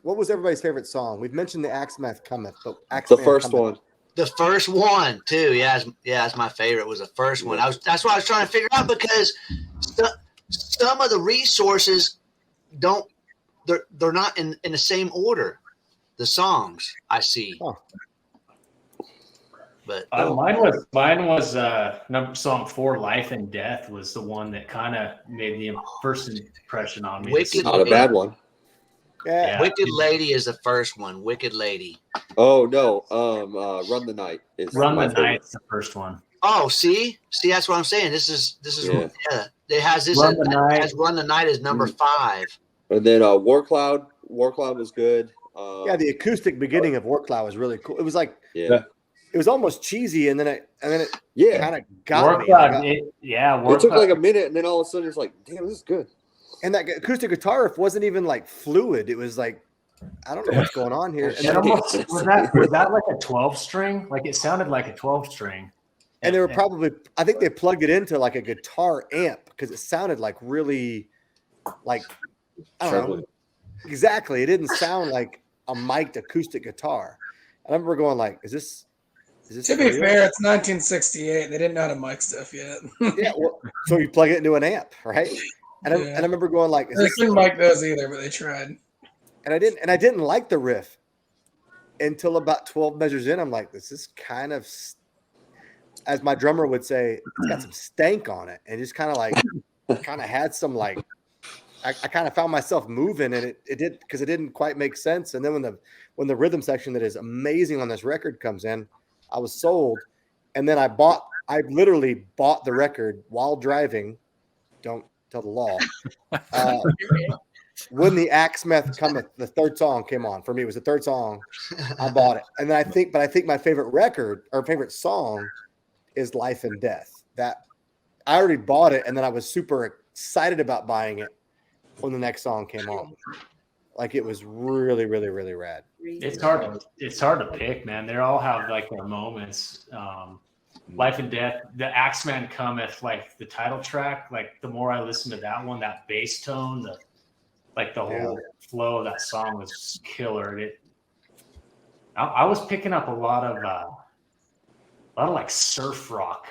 favorite song? We've mentioned the Axeman Cometh, but the first one. The first one too. Yeah, that's my favorite. Was the first one. That's what I was trying to figure out, because some of the resources they're not in the same order. The songs I see. Huh. But mine was song 4, Life and Death, was the one that kind of made the first impression on me. Not a bad one. Yeah. Wicked Lady is the first one. Wicked Lady. Oh no, Run the Night is Run the Night's the first one. Oh, see, that's what I'm saying. This is it has this Run the Night. has Run the Night as number 5. And then War Cloud was good. Yeah, the acoustic beginning of War Cloud was really cool. It was like Yeah. it was almost cheesy, and then it Yeah. kind of got War me. Cloud, Like, It took like a minute, and then all of a sudden it's like, damn, this is good. and that acoustic guitar riff wasn't even like fluid. It was like, I don't know what's going on here. And It then, almost, was that like a 12 string? Like it sounded like a 12 string. and they were probably, I think they plugged it into like a guitar amp because it sounded like really, like, I don't know. Exactly. It didn't sound like a mic'd acoustic guitar. And I remember going like, is this To be fair, it's 1968. They didn't know how to mic stuff yet. Yeah, well, so you plug it into an amp, right? And I remember going like, They couldn't mic those either, but they tried. And I didn't like the riff until about 12 measures in. I'm like, this is kind of, as my drummer would say, it's got some stank on it, and just kind of like, kind of had some like, I kind of found myself moving, and it did, because it didn't quite make sense. And then when the rhythm section that is amazing on this record comes in, I was sold. And then I literally bought the record while driving. Don't tell the law. When the Axeman Cometh, the third song came on for me. It was the third song. I bought it, and then I think my favorite record or favorite song is "Life and Death." That I already bought it, and then I was super excited about buying it when the next song came on. Like it was really, really, really rad. It's hard to pick, man. They all have like their moments. Life and Death, the Axeman Cometh, like the title track. Like the more I listen to that one, that bass tone, the whole flow of that song was just killer. I was picking up a lot of like surf rock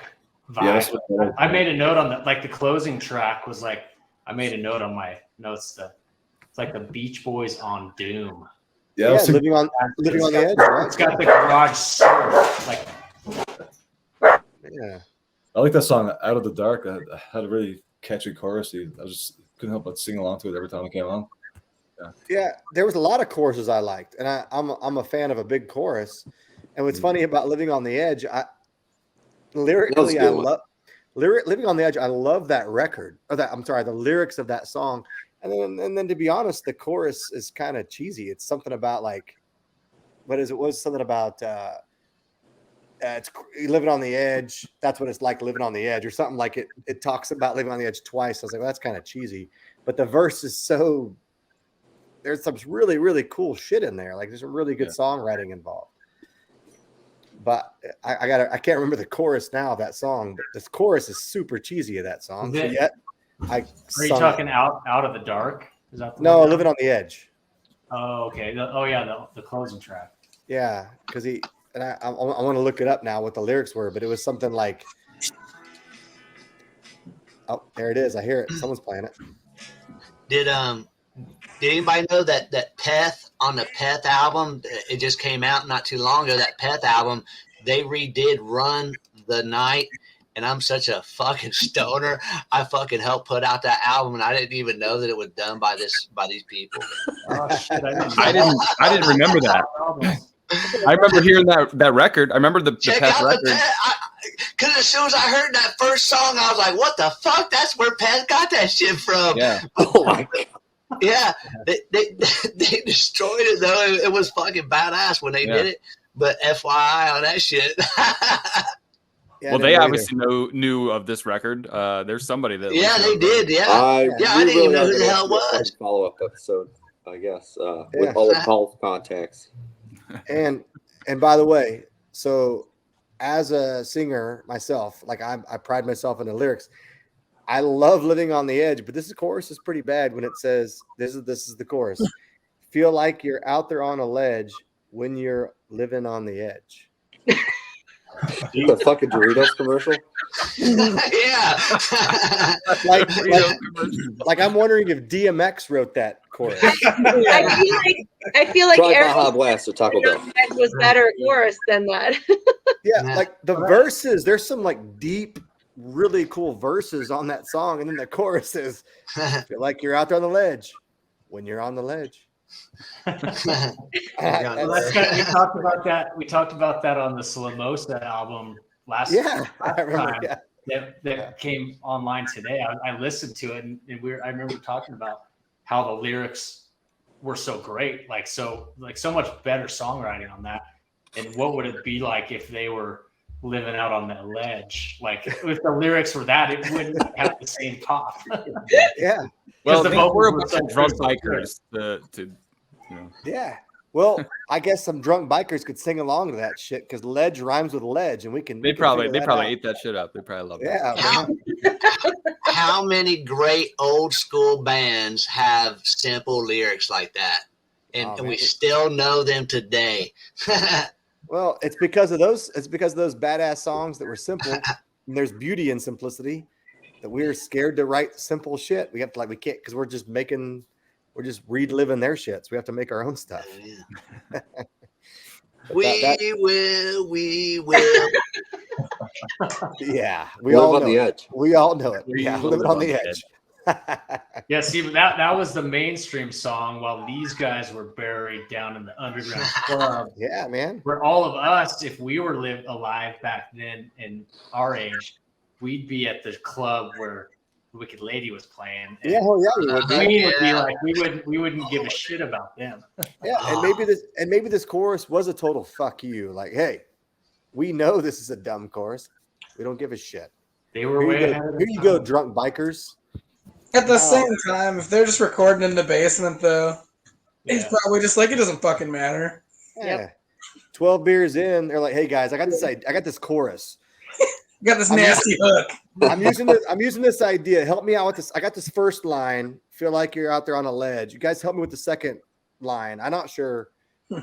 vibe. Yeah, I made a note on that. Like the closing track was like, I made a note on my notes that it's like the Beach Boys on Doom. Yeah, living on the edge. Right? It's got the garage surf. Like, yeah, I like that song "Out of the Dark." I had a really catchy chorus. I just couldn't help but sing along to it every time it came on. Yeah, there was a lot of choruses I liked, and I'm a fan of a big chorus. And what's funny about "Living on the Edge," lyrically, I love "Living on the Edge." I love that record, the lyrics of that song. And then to be honest, the chorus is kind of cheesy. It's something about like, what is it? Was something about it's living on the edge. That's what it's like living on the edge, or something like it. It talks about living on the edge twice. I was like, well, that's kind of cheesy. But the verse is so. There's some really, really cool shit in there. Like there's some really good songwriting involved. But I can't remember the chorus now of that song. But this chorus is super cheesy of that song. So yet, are you talking out of the dark? Is that Living on the Edge? Oh, okay. The closing track. Yeah, because I want to look it up now what the lyrics were, but it was something like, oh, there it is. I hear it. Someone's playing it. Did anybody know that Peth on the Peth album, it just came out not too long ago, that Peth album, they redid Run the Night, and I'm such a fucking stoner. I fucking helped put out that album, and I didn't even know that it was done by these people. Oh, shit, I didn't remember that. I remember hearing that record. I remember the Peth record. Because as soon as I heard that first song, I was like, what the fuck? That's where Peth got that shit from. Yeah. Oh my god. Yeah, they destroyed it though. It was fucking badass when they did it. But FYI on that shit. Well, they obviously knew of this record. There's somebody that. Yeah, they did. Yeah, I didn't even know who the hell it was. Follow-up episode, I guess, with all the Paul's contacts. And by the way, so as a singer myself, like I pride myself in the lyrics. I love Living on the Edge, but this chorus is pretty bad when it says, this is the chorus. Feel like you're out there on a ledge when you're living on the edge. The fucking Doritos commercial? Yeah. like I'm wondering if DMX wrote that chorus. I feel like Baja Blast or Taco Bell was better chorus than that. Yeah, like the verses, there's some like deep, really cool verses on that song, and then the chorus is feel like you're out there on the ledge when you're on the ledge. We talked about that on the Slamosa album last I remember, time that came online today. I listened to it, and I remember talking about how the lyrics were so great, so much better songwriting on that. And what would it be like if they were living out on that ledge? Like if the lyrics were that, it wouldn't have the same pop. Yeah. Well, the they vocals were a were bunch so of drunk good. bikers to Yeah. Well, I guess some drunk bikers could sing along to that shit because ledge rhymes with ledge, and we can. They we can probably figure that out. ate that shit up. They probably loved it. Yeah. How many great old school bands have simple lyrics like that, and we still know them today? Well, it's because of those. It's because of those badass songs that were simple. And there's beauty in simplicity. That we're scared to write simple shit. We have to we can't because we're just reliving their shit. So we have to make our own stuff. Yeah. We will. Yeah, we Live all on know the it. edge. We all know it. We Yeah, will living on the edge. Yeah, see, that was the mainstream song, while these guys were buried down in the underground club. Yeah, man. Where all of us, if we were alive back then in our age, we'd be at the club where Wicked Lady was playing. Yeah, hell yeah, we would be. We would be like, we wouldn't give a shit about them. Yeah, and maybe this chorus was a total fuck you. Like, hey, we know this is a dumb chorus. We don't give a shit. They were Here way you ahead go, of here you go, drunk bikers. At the same time, if they're just recording in the basement, though, it's Yeah. probably just like it doesn't fucking matter. Yeah. 12 beers in, they're like, hey guys, I got this chorus. You got this nasty hook. I'm using this idea. Help me out with this. I got this first line. Feel like you're out there on a ledge. You guys help me with the second line. I'm not sure.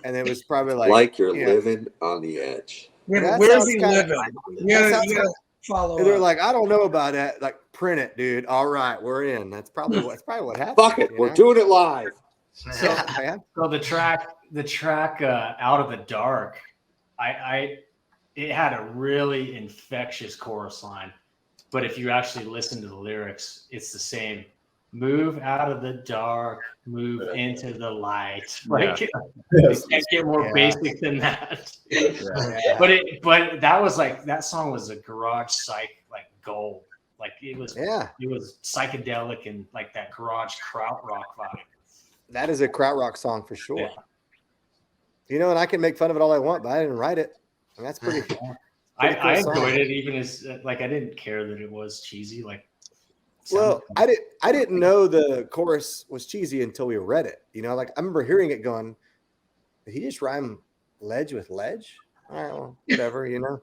And it was probably like you're living on the edge. Yeah, That but where's sounds he kinda- living? You gotta follow And they're up. like, I don't know about that. Like, print it, dude. All right, we're in. That's probably what happened. Fuck it, we're doing it live. So the track Out of the Dark, it had a really infectious chorus line, but if you actually listen to the lyrics, it's the same. Move out of the dark, move into the light. Like, it can't get more basic than that. Yeah. But that song was a garage psych gold. Like it was psychedelic and like that garage krautrock vibe. That is a krautrock song for sure. Yeah. You know, and I can make fun of it all I want, but I didn't write it. And that's pretty cool. I enjoyed it, even as I didn't care that it was cheesy. Well, I didn't know the chorus was cheesy until we read it. You know, like I remember hearing it going, did he just rhyme ledge with ledge? All right, well, whatever, you know.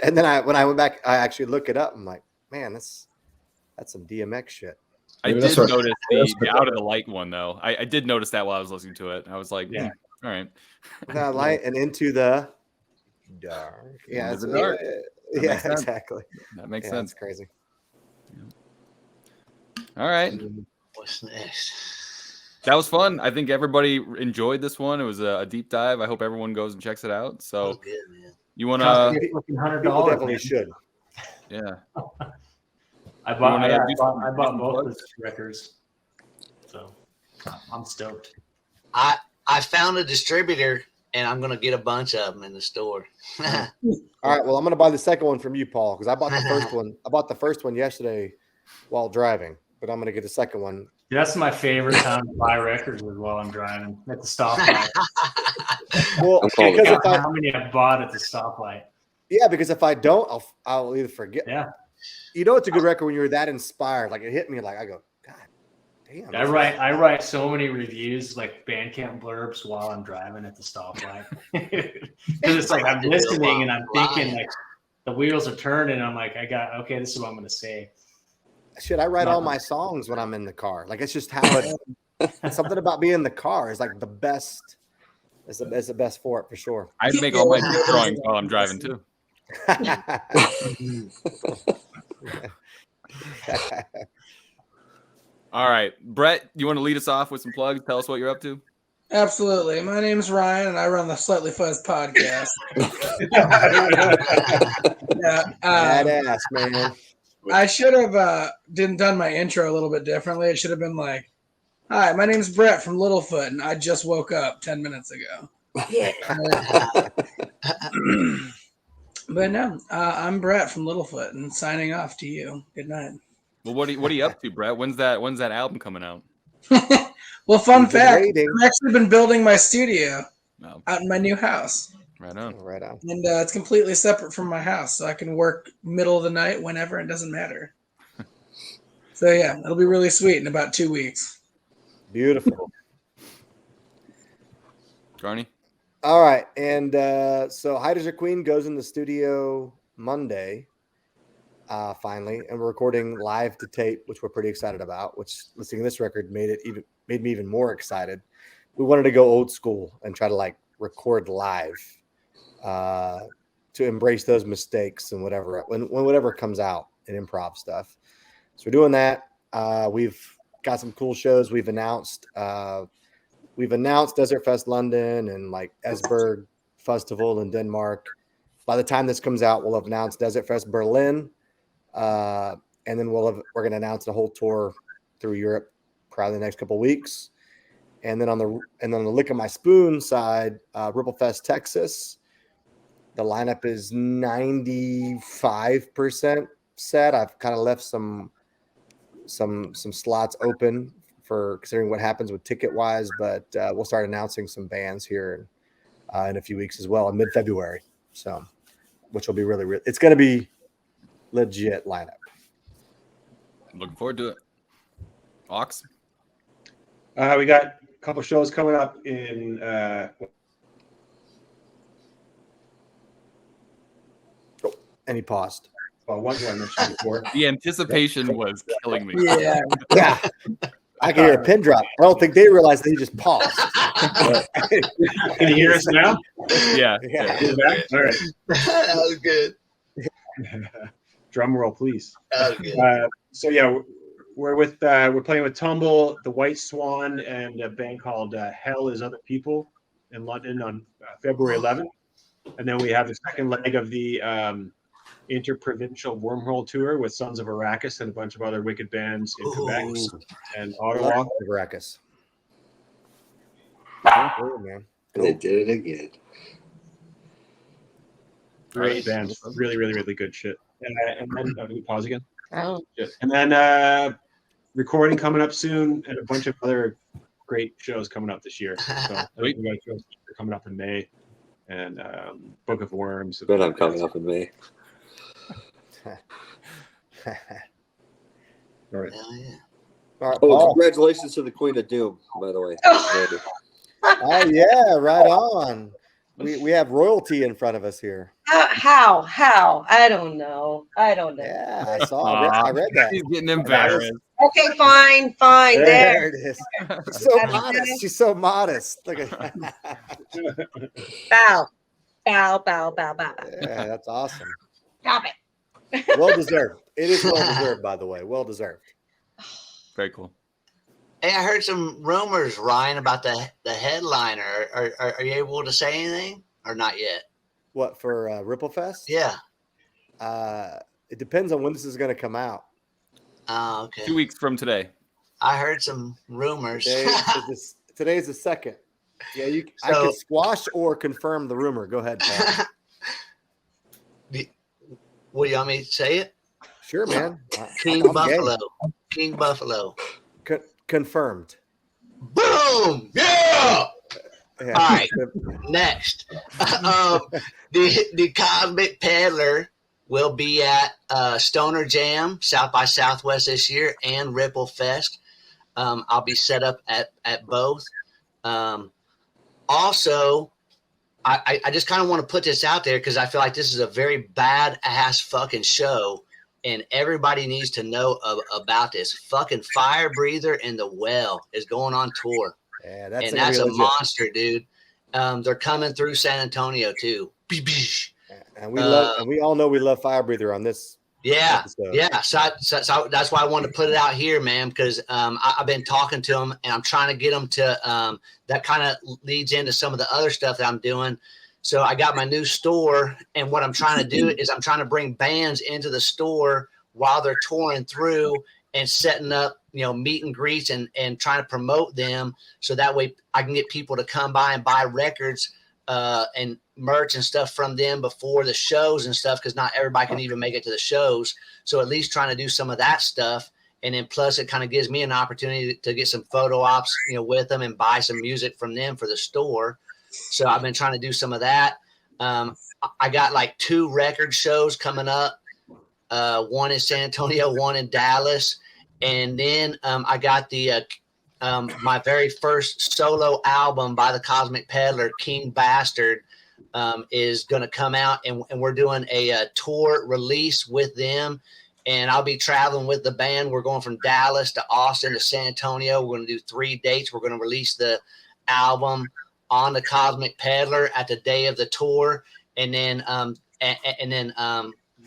And then when I went back, I actually looked it up. I'm like, man, that's some DMX shit. I did notice the Out of the Light one though. I did notice that while I was listening to it. I was like, all right. The light and into the dark. Yeah, Into the dark. Yeah, exactly. That makes sense. That's crazy. All right. What's next? That was fun. I think everybody enjoyed this one. It was a deep dive. I hope everyone goes and checks it out. So Good, man. you want to? People definitely should. Yeah. I bought both the records, so I'm stoked. I found a distributor, and I'm gonna get a bunch of them in the store. All right. Well, I'm gonna buy the second one from you, Paul, because I bought the first one. I bought the first one yesterday while driving, but I'm gonna get the second one. That's my favorite time to buy records is while I'm driving at the stoplight. Well, because how many I bought at the stoplight. Yeah, because if I don't, I'll either forget. Yeah. You know, it's a good record when you're that inspired. Like it hit me. Like I go, God damn. I write so many reviews, like Bandcamp blurbs, while I'm driving at the stoplight. Because it's like I'm listening and I'm thinking like the wheels are turning. And I'm like, okay, this is what I'm going to say. Shit, I write all my songs when I'm in the car. Like it's just how it's something about being in the car is like the best. It's the best for it for sure. I make all my drawings while I'm driving too. All right, Brett, you want to lead us off with some plugs? Tell us what you're up to. Absolutely. My name's Ryan, and I run the Slightly Fuzzed podcast. Badass, man. I should have done my intro a little bit differently. It should have been like, "Hi, my name's Brett from Littlefoot, and I just woke up 10 minutes ago." But no, I'm Brett from Littlefoot and signing off to you. Good night. Well, what are you up to, Brett? When's that album coming out? Well, fun We've been fact, waiting. I've actually been building my studio No. out in my new house. Right on. Right on. And it's completely separate from my house, so I can work middle of the night whenever. It doesn't matter. So yeah, it'll be really sweet in about 2 weeks. Beautiful. Garney? All right. And so Hide as a Queen goes in the studio Monday, finally. And we're recording live to tape, which we're pretty excited about, which listening to this record made me even more excited. We wanted to go old school and try to like record live to embrace those mistakes and whatever when whatever comes out in improv stuff. So we're doing that. We've got some cool shows we've announced. We've announced Desert Fest London and like Esbjerg Festival in Denmark. By the time this comes out, we'll have announced Desert Fest Berlin, and then we're going to announce a whole tour through Europe probably the next couple of weeks. And then on the Lick of My Spoon side, Ripple Fest Texas. The lineup is 95% set. I've kind of left some slots open for considering what happens with ticket wise, but we'll start announcing some bands here in a few weeks as well in mid-February. So, which will be really, it's going to be legit lineup. Looking forward to it. Aawks? We got a couple shows coming up in And he paused. well, one I mentioned before. The anticipation was killing me. Yeah. Yeah. I can hear a pin drop. I don't think they realized that he just paused. Can you hear us now? Yeah. Yeah. Is it back? All right. That was good. Drum roll, please. That was good. So yeah, we're playing with Tumble, the White Swan, and a band called Hell Is Other People in London on February 11th. And then we have the second leg of the interprovincial wormhole tour with Sons of Arrakis and a bunch of other wicked bands in Quebec and Ottawa. Arrakis. Man. They did it again. Great bands, really, really, really good shit. And then do we pause again? Oh. And then recording coming up soon, and a bunch of other great shows coming up this year. So we got shows coming up in May, and Book of Worms. But I'm coming up in May. All right. Hell yeah. All right, Oh, Paul. congratulations to the Queen of Doom, by the way. Randy. Oh yeah, right on. We have royalty in front of us here. How? I don't know. Yeah, I saw. I read that. He's getting embarrassed. Okay, fine. There There. it is. She's so modest. She's so modest. Look at Bow. Yeah, that's awesome. Stop it. Well deserved. It is well deserved, by the way. Well deserved. Very cool. Hey, I heard some rumors, Ryan, about the headliner. Are you able to say anything or not yet? What for Ripple Fest? Yeah. It depends on when this is going to come out. Oh, okay. 2 weeks from today. I heard some rumors. Today is the second. Yeah, I So- can squash or confirm the rumor. Go ahead, Paul. What do you want me to say it? Sure, man. King I'm Buffalo. game. King Buffalo. Confirmed. Boom! Yeah! Yeah. All right. Next. The Cosmic Peddler will be at Stoner Jam, South by Southwest this year, and Ripple Fest. I'll be set up at both. Also, I just kind of want to put this out there because I feel like this is a very badass fucking show, and everybody needs to know about this. Fucking Fire Breather and The Well is going on tour. Yeah, And that's a monster, dude. They're coming through San Antonio too. And we all know we love Fire Breather on this. Yeah, episode. yeah. So that's why I wanted to put it out here, man, because I've been talking to them and I'm trying to get them to. That kind of leads into some of the other stuff that I'm doing. So I got my new store, and what I'm trying to do is I'm trying to bring bands into the store while they're touring through and setting up, meet and greets and trying to promote them, so that way I can get people to come by and buy records and merch and stuff from them before the shows and stuff, because not everybody can even make it to the shows. So at least trying to do some of that stuff. And then plus it kind of gives me an opportunity to get some photo ops, with them and buy some music from them for the store. So I've been trying to do some of that. I got like 2 record shows coming up. One in San Antonio, one in Dallas. And then I got the my very first solo album by the Cosmic Peddler, King Bastard, is going to come out, and we're doing a tour release with them. And I'll be traveling with the band. We're going from Dallas to Austin to San Antonio. We're going to do 3 dates. We're going to release the album on the Cosmic Peddler at the day of the tour, and then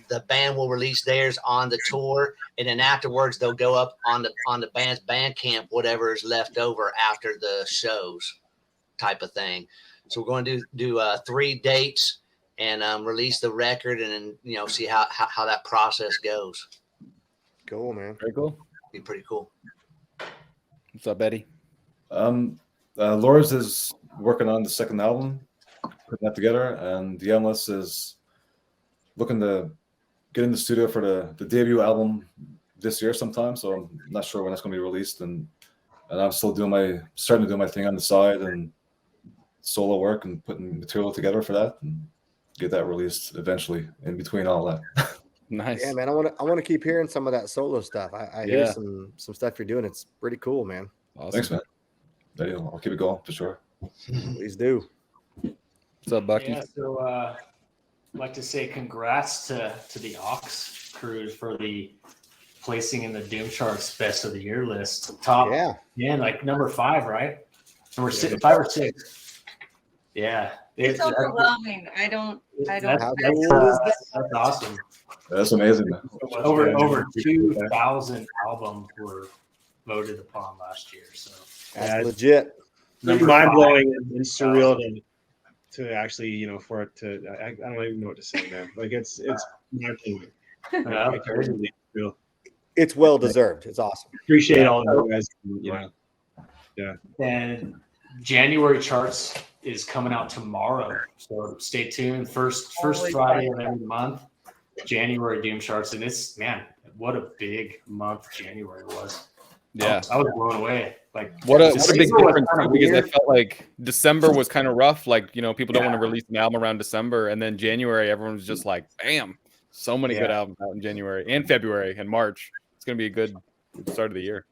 the band will release theirs on the tour, and then afterwards they'll go up on the band's Bandcamp, whatever is left over after the shows, type of thing. So we're going to do 3 dates and release the record, and then see how that process goes. Cool, man. Very cool. Be pretty cool. What's up, Eddy? Laura's is working on the second album, putting that together, and the MLS is looking to get in the studio for the debut album this year sometime. So I'm not sure when that's going to be released, and I'm still starting to do my thing on the side and solo work and putting material together for that and get that released eventually in between all that. Nice. Yeah, man. I want to keep hearing some of that solo stuff. I hear some stuff you're doing. It's pretty cool, man. Awesome. Thanks, man. I'll keep it going for sure. Please do. What's up, Bucky? Yeah, so I'd like to say congrats to the Aawks crew for the placing in the Doom Charts Best of the Year list. Top, like number 5, right? Number 6, 5 or 6. Yeah, It's overwhelming. I don't. That's awesome. That's amazing, man. Over 2,000 albums were voted upon last year. So that's legit. Mind blowing and surreal to actually, for it to. I don't even know what to say, man. Like it's mind blowing. It's well deserved. It's awesome. Appreciate all of you guys. Yeah. And January charts is coming out tomorrow, so stay tuned. First Friday of every month, January Doom charts, and it's what a big month January was. Yeah, I was blown away. Like what a big difference too, because I felt like December was kind of rough. Like people don't want to release an album around December, and then January everyone was just like, bam, so many good albums out in January and February and March. It's gonna be a good start of the year.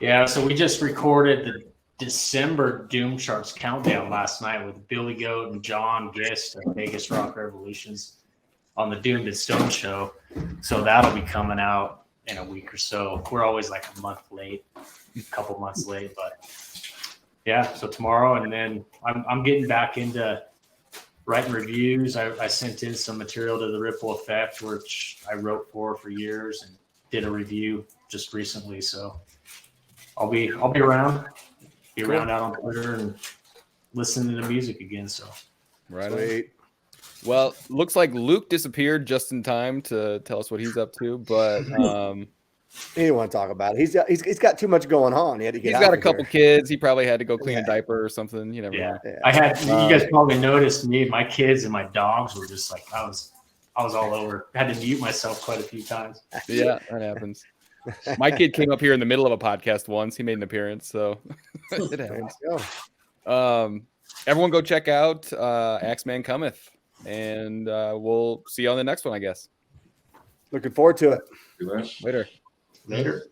Yeah, so we just recorded the December Doom Charts countdown last night with Billy Goat and John Gist of Vegas Rock Revolutions on the Doomed and Stone show. So that'll be coming out in a week or so. We're always like a month late, a couple months late, but yeah. So tomorrow, and then I'm getting back into writing reviews. I sent in some material to the Ripple Effect, which I wrote for years, and did a review just recently. So I'll be around. Be around out on Twitter and listening to music again. So, right. Sweet. Well, looks like Luke disappeared just in time to tell us what he's up to, but he didn't want to talk about it. He's got too much going on. He's got a couple kids. He probably had to go clean a diaper or something. You never know. I had. You guys probably noticed me. My kids and my dogs were just like I was all over. I had to mute myself quite a few times. Yeah, that happens. My kid came up here in the middle of a podcast once. He made an appearance, so it happens. Everyone go check out Axeman Cometh, and we'll see you on the next one, I guess. Looking forward to it. Later.